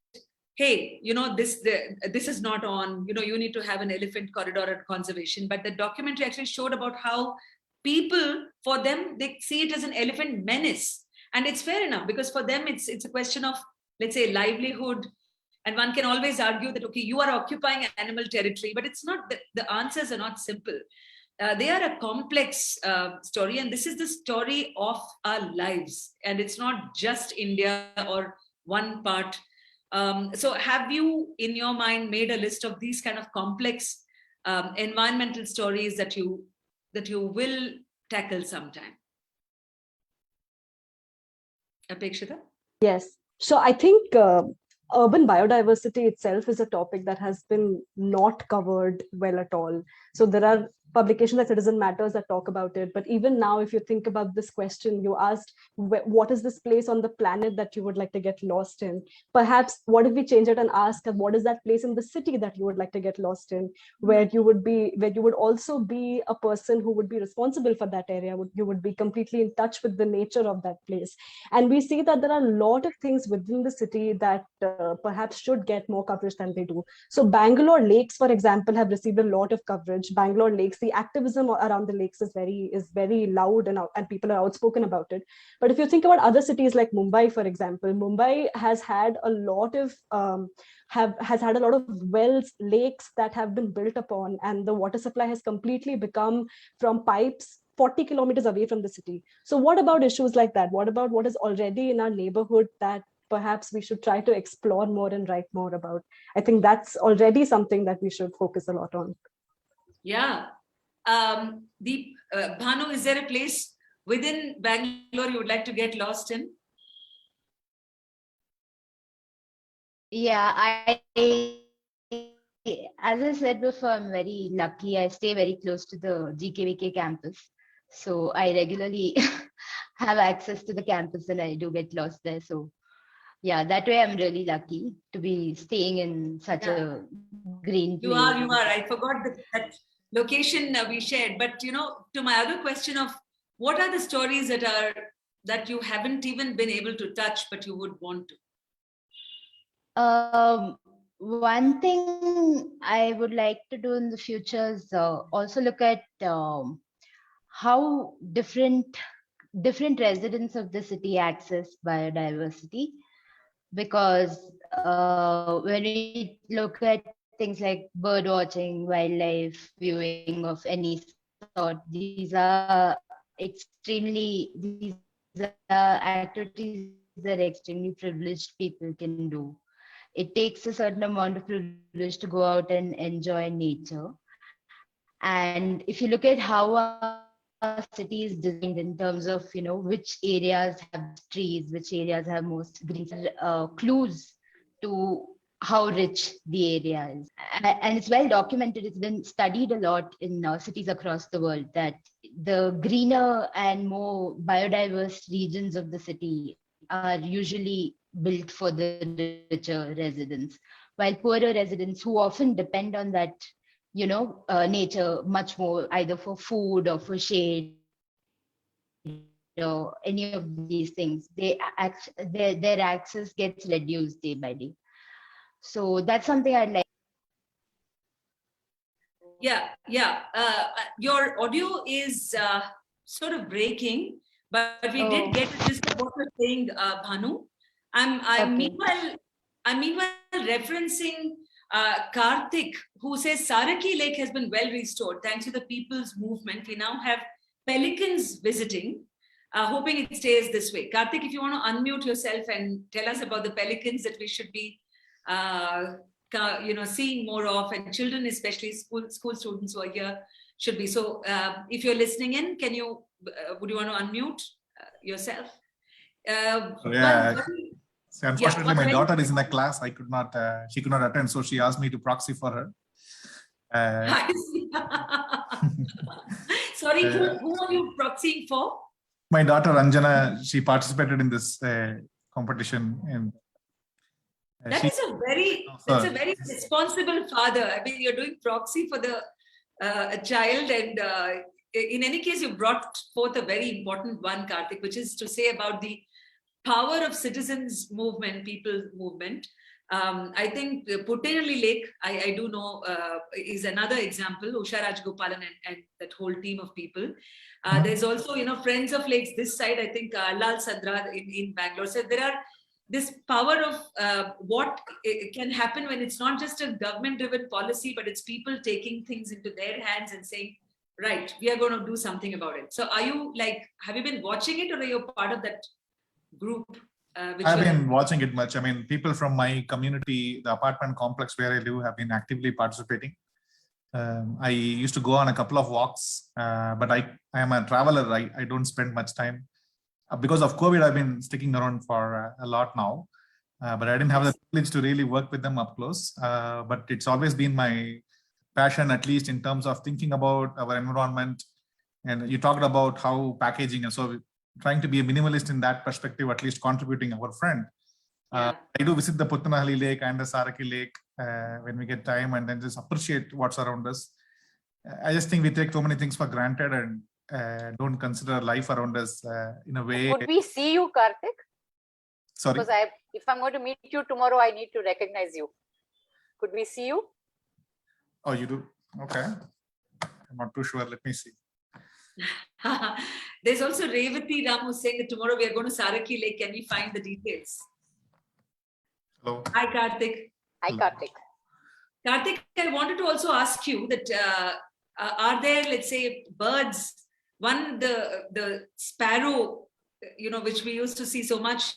hey, this is not on, you need to have an elephant corridor at conservation. But the documentary actually showed about how people, for them, they see it as an elephant menace. And it's fair enough, because for them, it's a question of, let's say, livelihood. And one can always argue that, okay, you are occupying animal territory, but it's not, the answers are not simple. They are a complex story, and this is the story of our lives. And it's not just India or one part. So have you, in your mind, made a list of these kind of complex environmental stories that you will tackle sometime? Apekshita? Yes. So I think urban biodiversity itself is a topic that has been not covered well at all. So there are publications like Citizen Matters that talk about it. But even now, if you think about this question, you asked, what is this place on the planet that you would like to get lost in? Perhaps, what if we change it and ask, what is that place in the city that you would like to get lost in, where you would also be a person who would be responsible for that area, you would be completely in touch with the nature of that place. And we see that there are a lot of things within the city that perhaps should get more coverage than they do. So Bangalore lakes, for example, have received a lot of coverage. Bangalore lakes, the activism around the lakes is very loud, and people are outspoken about it. But if you think about other cities like Mumbai, for example, Mumbai has had a lot of has had a lot of wells, lakes that have been built upon, and the water supply has completely become from pipes 40 kilometers away from the city. So what about issues like that? What about what is already in our neighborhood that perhaps we should try to explore more and write more about? I think that's already something that we should focus a lot on. Yeah. Bhanu, is there a place within Bangalore you would like to get lost in? Yeah, as I said before, I'm very lucky. I stay very close to the GKVK campus. So I regularly have access to the campus and I do get lost there. So yeah, that way I'm really lucky to be staying in such a green place. You are. I forgot that location we shared. But, to my other question of what are the stories that you haven't even been able to touch, but you would want to? One thing I would like to do in the future is also look at how different residents of the city access biodiversity, because when we look at things like bird watching, wildlife viewing of any sort, these are activities that extremely privileged people can do. It takes a certain amount of privilege to go out and enjoy nature. And if you look at how our city is designed in terms of, which areas have trees, which areas have most green, clues to how rich the area is. And it's well documented. It's been studied a lot in cities across the world that the greener and more biodiverse regions of the city are usually built for the richer residents, while poorer residents who often depend on that nature much more, either for food or for shade or any of these things, their access gets reduced day by day. So that's something I'd like. Yeah. Your audio is sort of breaking, but we did get the gist of what you're saying, Bhanu. I'm Okay. meanwhile referencing Karthik, who says Saraki Lake has been well restored thanks to the people's movement. We now have pelicans visiting, hoping it stays this way. Karthik, if you want to unmute yourself and tell us about the pelicans that we should be seeing more of, and children, especially school students who are here, should be. So if you're listening in, would you want to unmute yourself? So unfortunately, my daughter is in the class. She could not attend, so she asked me to proxy for her. Sorry, who are you proxying for? My daughter Anjana, she participated in this competition, and that's a very responsible father. I mean, you're doing proxy for the a child, and in any case, you brought forth a very important one, Karthik, which is to say about the power of citizens movement, people movement. I think Puttenalli Lake, I do know, is another example. Usha Rajgopalan and that whole team of people. There's also, Friends of Lakes this side. I think Lal Sadra in Bangalore. So there are this power of what can happen when it's not just a government-driven policy, but it's people taking things into their hands and saying, right, we are going to do something about it. So are you have you been watching it, or are you part of that group? I've been watching it much. I mean, people from my community, the apartment complex where I live, have been actively participating. I used to go on a couple of walks, but I am a traveler. I don't spend much time. Because of COVID, I've been sticking around for a lot now, but I didn't have the privilege to really work with them up close. But it's always been my passion, at least in terms of thinking about our environment. And you talked about how packaging, and so trying to be a minimalist in that perspective, at least contributing our friend. I do visit the Puttenalli Lake and the Saraki Lake when we get time, and then just appreciate what's around us. I just think we take so many things for granted and don't consider life around us in a way. Could we see you, Karthik? Sorry? Because if I'm going to meet you tomorrow, I need to recognize you. Could we see you? Oh, you do? Okay. I'm not too sure. Let me see. There's also Revati Ramu saying that tomorrow we are going to Saraki Lake. Can we find the details? Hello. Hi, Karthik. Hi, Karthik. Karthik, I wanted to also ask you that are there, let's say, birds? One, the sparrow, which we used to see so much,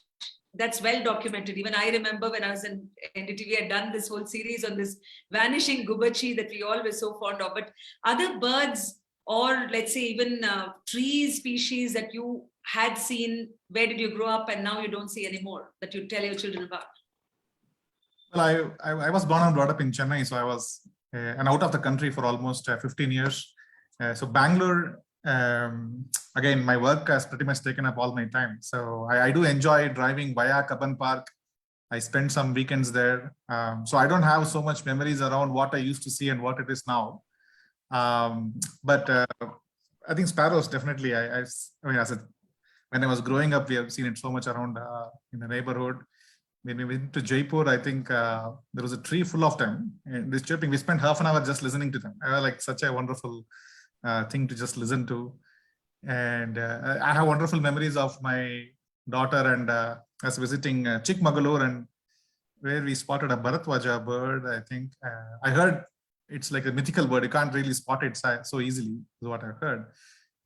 that's well documented. Even I remember when I was in NDTV, I had done this whole series on this vanishing gubachi that we all were so fond of. But other birds, or let's say even tree species that you had seen, where did you grow up and now you don't see anymore, that you tell your children about? Well, I was born and brought up in Chennai, so I was out of the country for almost 15 years. So Bangalore, again, my work has pretty much taken up all my time. So I do enjoy driving via Cubbon Park. I spend some weekends there. So I don't have so much memories around what I used to see and what it is now. But I think sparrows definitely. I mean, when I was growing up, we have seen it so much around in the neighborhood. When we went to Jaipur, I think there was a tree full of them. And this chirping, we spent half an hour just listening to them. Like such a wonderful thing to just listen to. And I have wonderful memories of my daughter and us visiting Chikmagalur, and where we spotted a Bharatwaja bird. I think I heard it's like a mythical bird. You can't really spot it so easily, is what I heard.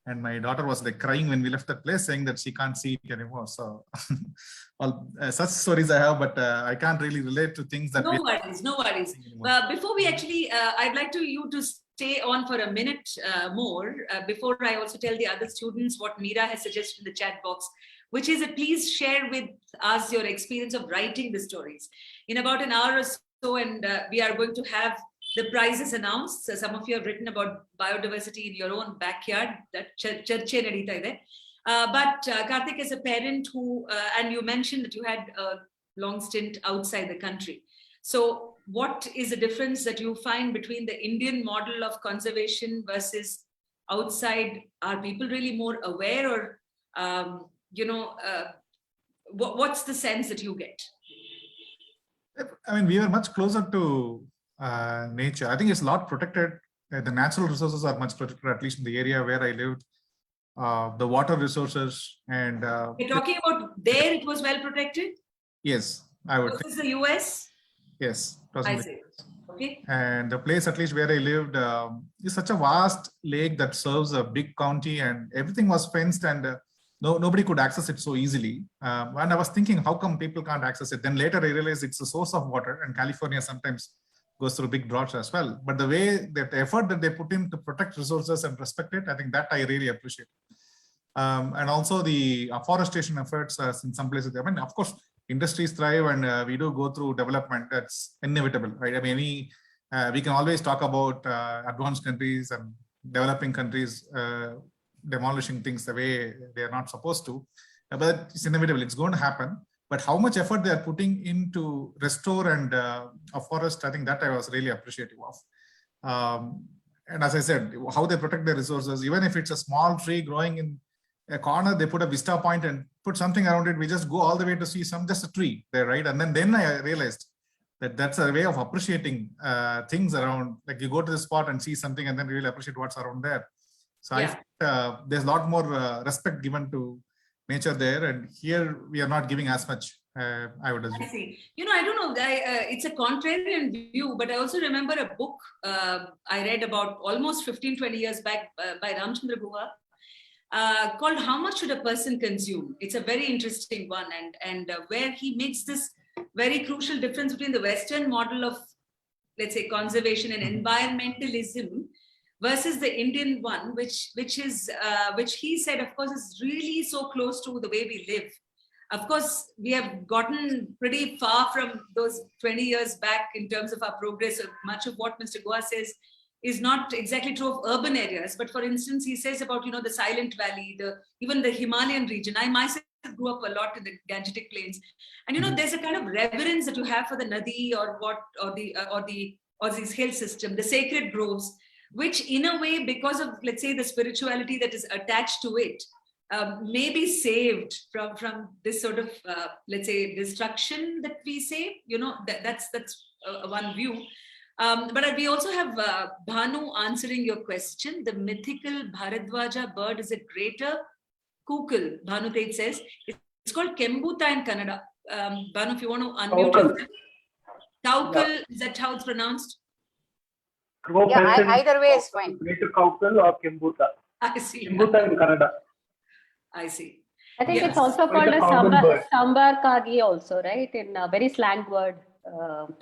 And my daughter was like crying when we left that place, saying that she can't see it anymore. So all such stories I have, but I can't really relate to things that. No worries, no worries. Before we actually, I'd like you to stay on for a minute more before I also tell the other students what Meera has suggested in the chat box, which is that please share with us your experience of writing the stories. In about an hour or so, and we are going to have the prizes announced. So some of you have written about biodiversity in your own backyard. That charche nadita ide. But Karthik is a parent who, and you mentioned that you had a long stint outside the country. So what is the difference that you find between the Indian model of conservation versus outside? Are people really more aware, or, what's the sense that you get? I mean, we are much closer to nature. I think it's a lot protected. The natural resources are much protected, at least in the area where I lived. The water resources and you're talking about there, it was well protected? Yes, I would. This is the US? Yes, it was I in the see. US. Okay. And the place, at least where I lived, is such a vast lake that serves a big county, and everything was fenced, and nobody could access it so easily. And I was thinking, how come people can't access it? Then later I realized it's a source of water, and California sometimes goes through big droughts as well. But the way that effort that they put in to protect resources and respect it, I think that I really appreciate. And also the afforestation efforts in some places. I mean, of course, industries thrive, and we do go through development. That's inevitable, right? I mean, we can always talk about advanced countries and developing countries demolishing things the way they are not supposed to, but it's inevitable. It's going to happen. But how much effort they are putting into restore and a forest, I think that I was really appreciative of. And as I said, how they protect their resources, even if it's a small tree growing in a corner, they put a vista point and put something around it. We just go all the way to see just a tree there, right? And then I realized that that's a way of appreciating things around. Like you go to the spot and see something, and then really appreciate what's around there. So yeah. There's a lot more respect given to nature there, and here we are not giving as much. I would assume. I see. I don't know. It's a contrarian view, but I also remember a book I read about almost 15-20 years back by Ramchandra Guha called "How Much Should a Person Consume?" It's a very interesting one, and where he makes this very crucial difference between the Western model of, let's say, conservation and environmentalism versus the Indian one, which he said, of course, is really so close to the way we live. Of course, we have gotten pretty far from those 20 years back in terms of our progress. Much of what Mr. Guha says is not exactly true of urban areas. But for instance, he says about, the Silent Valley, even the Himalayan region. I myself grew up a lot in the Gangetic Plains. And, there's a kind of reverence that you have for the Nadi or this hill system, the sacred groves, which in a way, because of, let's say, the spirituality that is attached to it, may be saved from this sort of, let's say, destruction that we say, that's one view. But we also have Bhanu answering your question. The mythical Bharadwaja bird is a greater kukul, Bhanu Tej says. It's called Kembuta in Kannada. Bhanu, if you want to unmute yourself. Taukal, is that how it's pronounced? Yeah, either way is fine. Greater Kaukal or Kembuta. I see. Kembuta in Kannada. I see. I think it's also called a sambar kagi also, right? In a very slang word.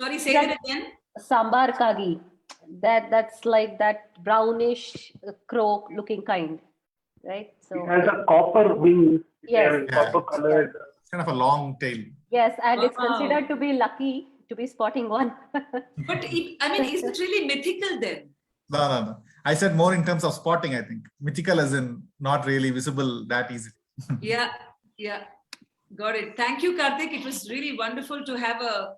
Sorry, say that again. Sambar kagi. That's like that brownish crow looking kind, right? So it has a copper wing. Yes. Copper colored. It's kind of a long tail. Yes, and it's considered to be lucky to be spotting one. But is it really mythical then? No. I said more in terms of spotting, I think. Mythical as in not really visible that easily. Yeah. Got it. Thank you, Karthik. It was really wonderful to have a,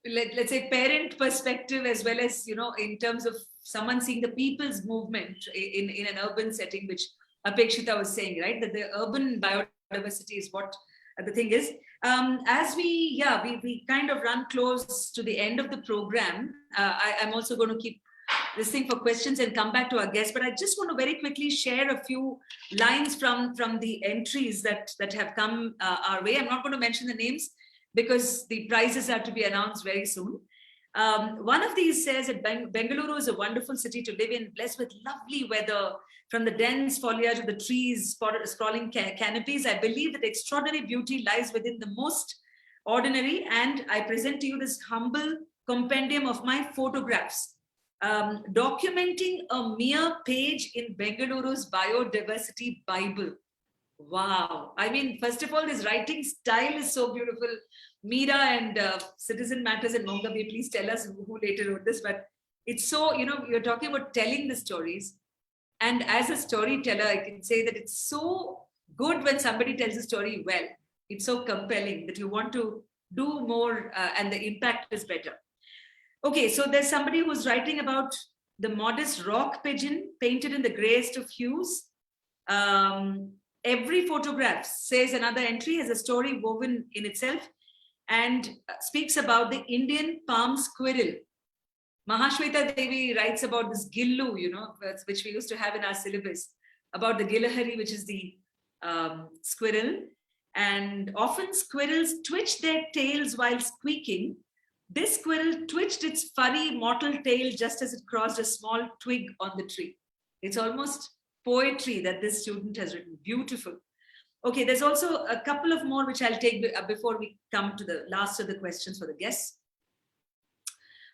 let's say, parent perspective, as well as, in terms of someone seeing the people's movement in an urban setting, which Apekshita was saying, right? That the urban biodiversity is what the thing is. As we kind of run close to the end of the program, I'm also going to keep this thing for questions and come back to our guests. But I just want to very quickly share a few lines from the entries that have come our way. I'm not going to mention the names because the prizes are to be announced very soon. One of these says that Bengaluru is a wonderful city to live in, blessed with lovely weather, from the dense foliage of the trees, sprawling canopies. I believe that extraordinary beauty lies within the most ordinary, and I present to you this humble compendium of my photographs, documenting a mere page in Bengaluru's biodiversity Bible. Wow. I mean, first of all, this writing style is so beautiful. Meera and Citizen Matters and Mongabe, please tell us who later wrote this, but it's so, you're talking about telling the stories. And as a storyteller, I can say that it's so good when somebody tells a story well. It's so compelling that you want to do more and the impact is better. Okay, so there's somebody who's writing about the modest rock pigeon painted in the grayest of hues. Every photograph, says another entry, has a story woven in itself and speaks about the Indian palm squirrel. Mahashweta Devi writes about this gillu, which we used to have in our syllabus, about the gilahari, which is the squirrel. And often squirrels twitch their tails while squeaking. This squirrel twitched its furry mottled tail just as it crossed a small twig on the tree. It's almost poetry that this student has written. Beautiful. Okay, there's also a couple of more which I'll take before we come to the last of the questions for the guests.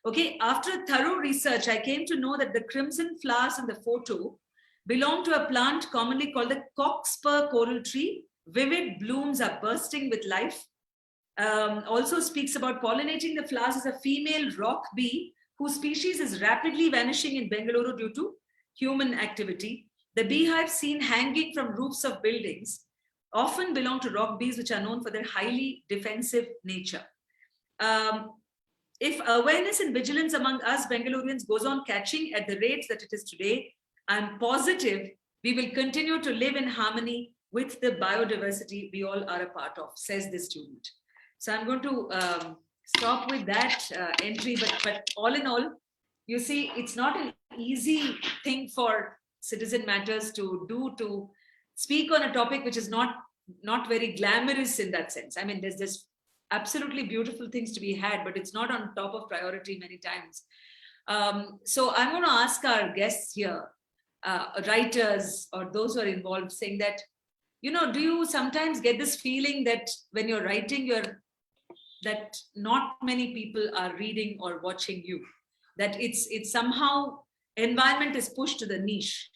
Okay, after thorough research, I came to know that the crimson flowers in the photo belong to a plant commonly called the cockspur coral tree. Vivid blooms are bursting with life. Also speaks about pollinating the flowers as a female rock bee whose species is rapidly vanishing in Bengaluru due to human activity. The beehives seen hanging from roofs of buildings often belong to rock bees, which are known for their highly defensive nature. If awareness and vigilance among us Bengalurians goes on catching at the rates that it is today, I'm positive we will continue to live in harmony with the biodiversity we all are a part of, says the student. So I'm going to stop with that entry, but all in all, you see, it's not an easy thing for Citizen Matters to speak on a topic which is not very glamorous in that sense. I mean, there's absolutely beautiful things to be had, but it's not on top of priority many times. So I'm going to ask our guests here, writers or those who are involved, saying that, do you sometimes get this feeling that when you're writing, that not many people are reading or watching you, that it's somehow environment is pushed to the niche,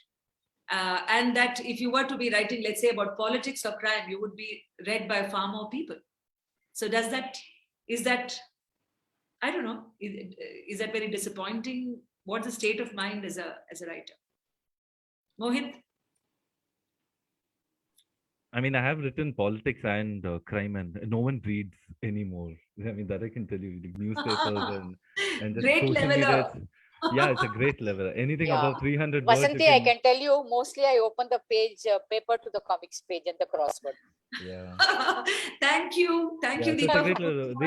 and that if you were to be writing, let's say, about politics or crime, you would be read by far more people. So is that I don't know, is that very disappointing? What's the state of mind as a writer? Mohit? I mean, I have written politics and crime, and no one reads anymore. I mean, that I can tell you. Newspapers and just Great social level media. up. Yeah, it's a great level. Anything Yeah. above 300 words. Vasanthi, I can tell you, mostly I open the paper to the comics page and the crossword. Yeah. Thank you, Yeah, so Deepa. it's a great level. The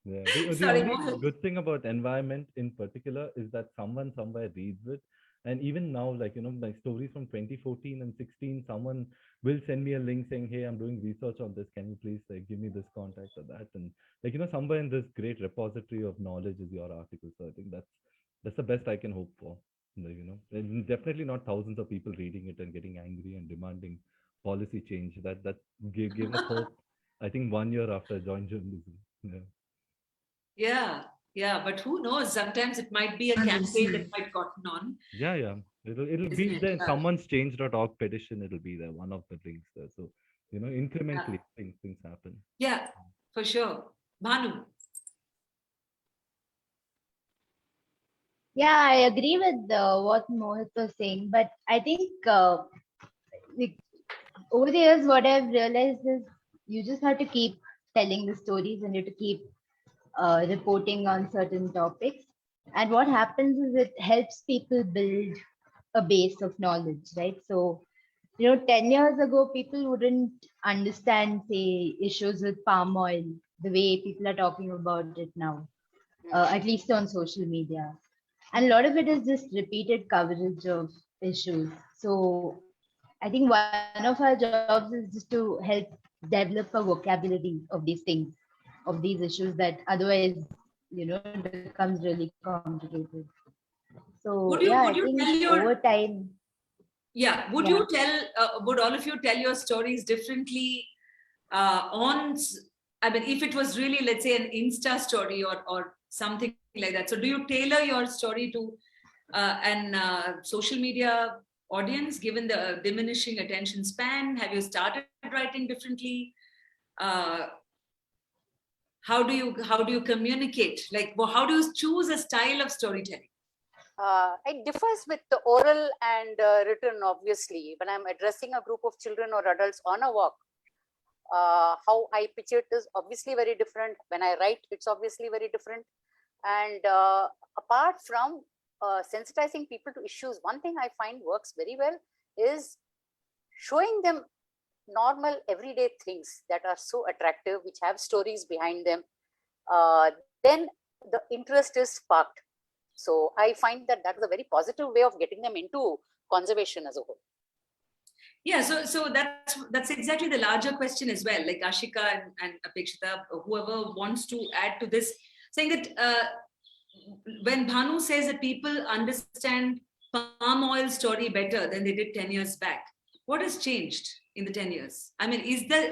only, the Sorry, only Mohit. good thing about environment in particular is that someone somewhere reads it. And even now, like, my stories from 2014 and 16, someone will send me a link saying, hey, I'm doing research on this. Can you please give me this contact or that? And somewhere in this great repository of knowledge is your article. So I think that's the best I can hope for. And definitely not thousands of people reading it and getting angry and demanding policy change. That gave us hope, I think, 1 year after I joined journalism. Yeah, but who knows? Sometimes it might be a campaign that might gotten on. Yeah. It'll Isn't be it? there. Someone's change.org petition, it'll be there, one of the links there. So, incrementally things happen. Yeah, for sure. Bhanu? Yeah, I agree with what Mohit was saying, but I think over the years, what I've realized is you just have to keep telling the stories and you have to keep reporting on certain topics. And what happens is it helps people build a base of knowledge, right? So, 10 years ago, people wouldn't understand, say, issues with palm oil the way people are talking about it now. at least on social media. And a lot of it is just repeated coverage of issues. So I think one of our jobs is just to help develop a vocabulary of these things, of these issues that otherwise, becomes really complicated. So Would you yeah, I would you think tell your over time, Yeah, would yeah. you tell, would all of you tell your stories differently I mean, if it was really, let's say, an Insta story or something like that. So do you tailor your story to an social media audience, given the diminishing attention span? Have you started writing differently? How do you communicate? Like, well, how do you choose a style of storytelling? It differs with the oral and written, obviously. When I'm addressing a group of children or adults on a walk, how I pitch it is obviously very different. When I write, it's obviously very different. And apart from sensitizing people to issues, one thing I find works very well is showing them normal everyday things that are so attractive, which have stories behind them. Then the interest is sparked. So I find that that is a very positive way of getting them into conservation as a whole. Yeah, so that's exactly the larger question as well. Like Ashika and Apekshita, whoever wants to add to this, saying that when Bhanu says that people understand palm oil story better than they did 10 years back, what has changed in the 10 years? I mean,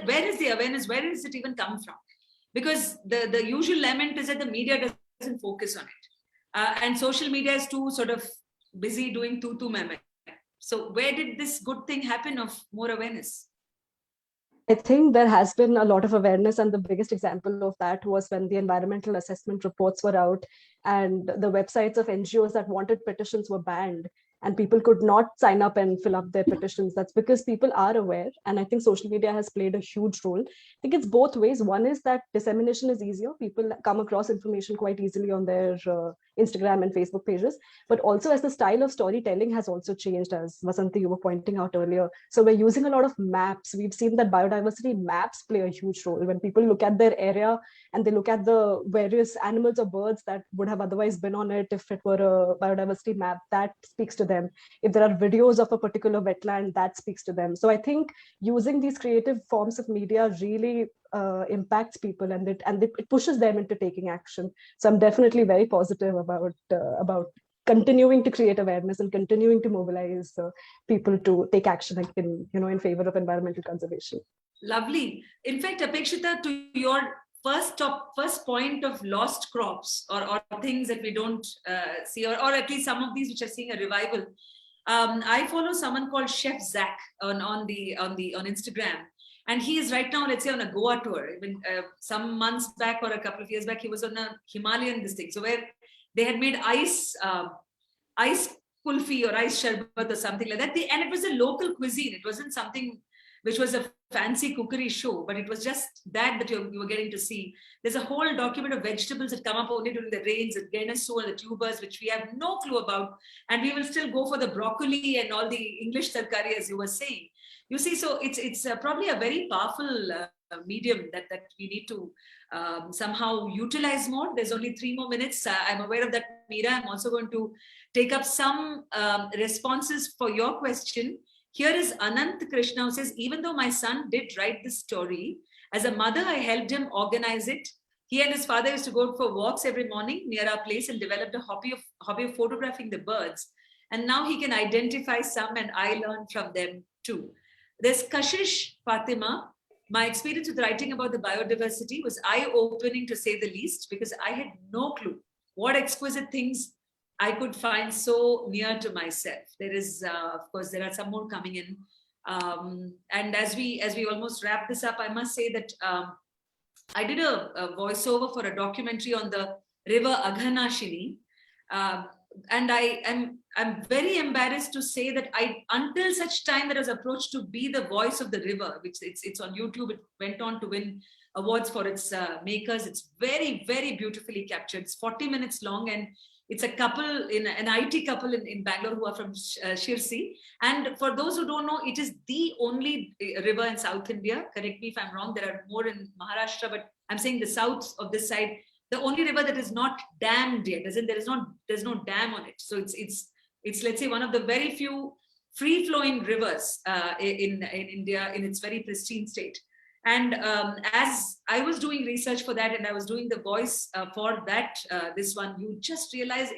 where is the awareness? Where does it even come from? Because the usual lament is that the media doesn't focus on it. And social media is too sort of busy doing tu meme. So where did this good thing happen of more awareness? I think there has been a lot of awareness, and the biggest example of that was when the environmental assessment reports were out and the websites of NGOs that wanted petitions were banned, and people could not sign up and fill up their petitions. That's because people are aware, and I think social media has played a huge role. I think it's both ways. One is that dissemination is easier. People come across information quite easily on their Instagram and Facebook pages, but also as the style of storytelling has also changed, as Vasanthi, you were pointing out earlier. So we're using a lot of maps. We've seen that biodiversity maps play a huge role. When people look at their area and they look at the various animals or birds that would have otherwise been on it if it were a biodiversity map, that speaks to them. If there are videos of a particular wetland, that speaks to them. So I think using these creative forms of media really impacts people, and it pushes them into taking action. So I'm definitely very positive about continuing to create awareness and continuing to mobilize people to take action in favor of environmental conservation. Lovely. In fact, Apekshita, to your first point of lost crops or things that we don't see, or at least some of these which are seeing a revival. I follow someone called Chef Zach on Instagram, and he is right now, let's say, on a Goa tour. Even some months back or a couple of years back, he was on a Himalayan district, so where they had made ice kulfi or ice sharbat or something like that. And it was a local cuisine. It wasn't something which was a fancy cookery show, but it was just that you were getting to see. There's a whole document of vegetables that come up only during the rains, the genesu and the tubers, which we have no clue about. And we will still go for the broccoli and all the English tarkari, as you were saying. You see, so it's probably a very powerful medium that we need to somehow utilize more. There's only 3 more minutes. I'm aware of that, Meera. I'm also going to take up some responses for your question. Here is Anant Krishna, who says, even though my son did write this story, as a mother, I helped him organize it. He and his father used to go for walks every morning near our place and developed a hobby of photographing the birds. And now he can identify some, and I learned from them too. There's Kashish Fatima. My experience with writing about the biodiversity was eye-opening, to say the least, because I had no clue what exquisite things I could find so near to myself. There is, of course, there are some more coming in. And as we almost wrap this up, I must say that I did a voiceover for a documentary on the river Aghanashini. And I'm very embarrassed to say that until such time that I was approached to be the voice of the river, which it's on YouTube, it went on to win awards for its makers. It's very, very beautifully captured. It's 40 minutes long, and it's a couple, an IT couple in Bangalore who are from Shirsi. And for those who don't know, it is the only river in South India. Correct me if I'm wrong. There are more in Maharashtra, but I'm saying the south of this side, the only river that is not dammed yet, as in there's no dam on it. So it's let's say one of the very few free-flowing rivers in India in its very pristine state. And as I was doing research for that, and I was doing the voice for that, this one, you just realize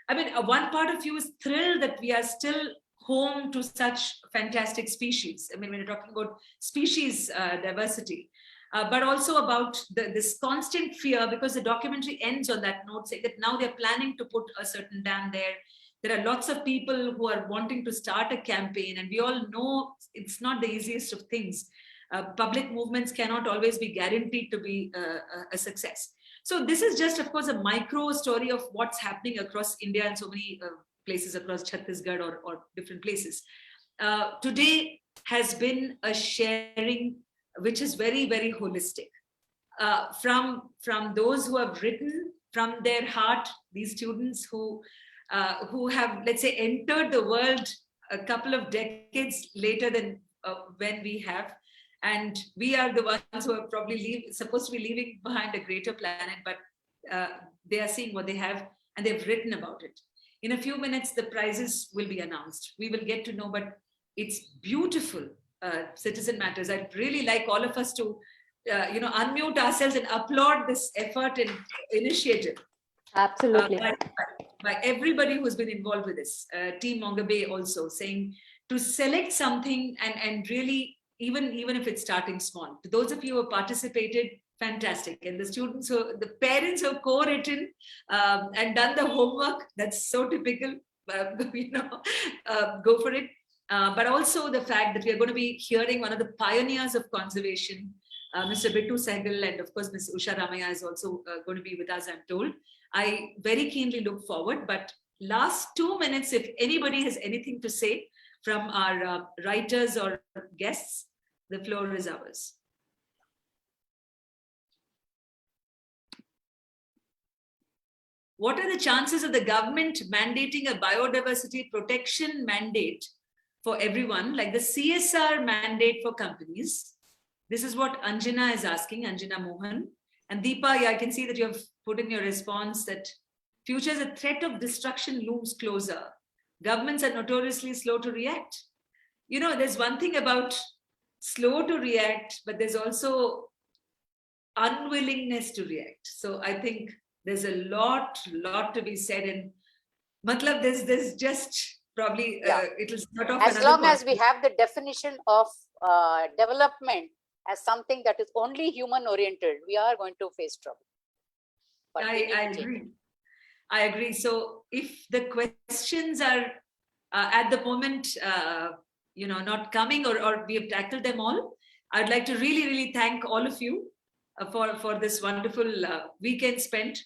one part of you is thrilled that we are still home to such fantastic species. I mean, when you're talking about species diversity, but also about this constant fear, because the documentary ends on that note, saying that now they're planning to put a certain dam there. There are lots of people who are wanting to start a campaign, and we all know it's not the easiest of things. Public movements cannot always be guaranteed to be a success. So this is just, of course, a micro story of what's happening across India and so many places across Chhattisgarh or different places. Today has been a sharing which is very, very holistic. From those who have written from their heart, these students who have, let's say, entered the world a couple of decades later than when we have. And we are the ones who are probably supposed to be leaving behind a greater planet, but they are seeing what they have and they've written about it. In a few minutes, the prizes will be announced. We will get to know, but it's beautiful, Citizen Matters. I'd really like all of us to, unmute ourselves and applaud this effort and initiative. Absolutely. By everybody who's been involved with this. Team Mongabe also saying to select something and really, even if it's starting small. To those of you who have participated, fantastic. And the students, the parents who have co-written and done the homework, that's so typical, go for it. But also the fact that we are going to be hearing one of the pioneers of conservation, Mr. Bittu Sehgal, and of course, Ms. Usha Ramaya is also going to be with us, I'm told. I very keenly look forward, but last 2 minutes, if anybody has anything to say from our writers or guests, the floor is ours. What are the chances of the government mandating a biodiversity protection mandate for everyone, like the CSR mandate for companies? This is what Anjana is asking, Anjana Mohan. And Deepa, yeah, I can see that you have put in your response that future is a threat of destruction looms closer. Governments are notoriously slow to react. There's one thing about slow to react, but there's also unwillingness to react. So I think there's a lot to be said. And matlab, there's just probably, it'll start off. As long as we have the definition of development as something that is only human oriented, we are going to face trouble. But I agree. I agree. So if the questions are at the moment, not coming or we have tackled them all, I'd like to really thank all of you for this wonderful weekend spent.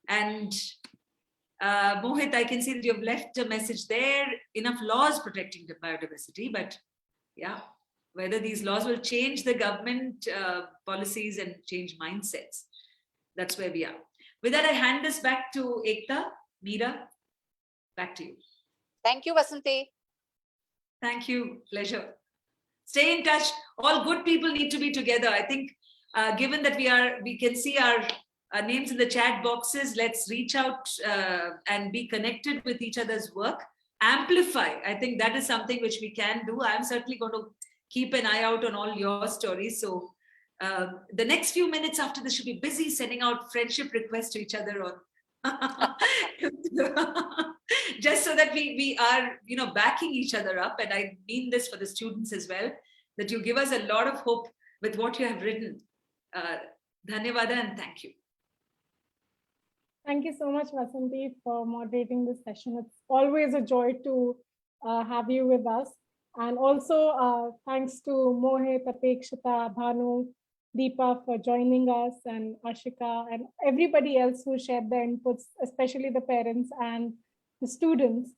And Mohit, I can see that you have left a message there, enough laws protecting the biodiversity, but yeah, whether these laws will change the government policies and change mindsets, that's where we are. With that, I hand this back to Ekta. Meera, back to you. Thank you, Vasanthi. Thank you. Pleasure. Stay in touch. All good people need to be together. I think, given that we can see our names in the chat boxes, let's reach out and be connected with each other's work. Amplify. I think that is something which we can do. I'm certainly going to keep an eye out on all your stories. So the next few minutes after this should be busy sending out friendship requests to each other, or just so that we are backing each other up. And I mean this for the students as well, that you give us a lot of hope with what you have written. Dhanyavada and thank you. Thank you so much, Vasanthi, for moderating this session. It's always a joy to have you with us. And also thanks to Mohit, Apekshita, Bhanu, Deepa for joining us, and Ashika and everybody else who shared their inputs, especially the parents and the students.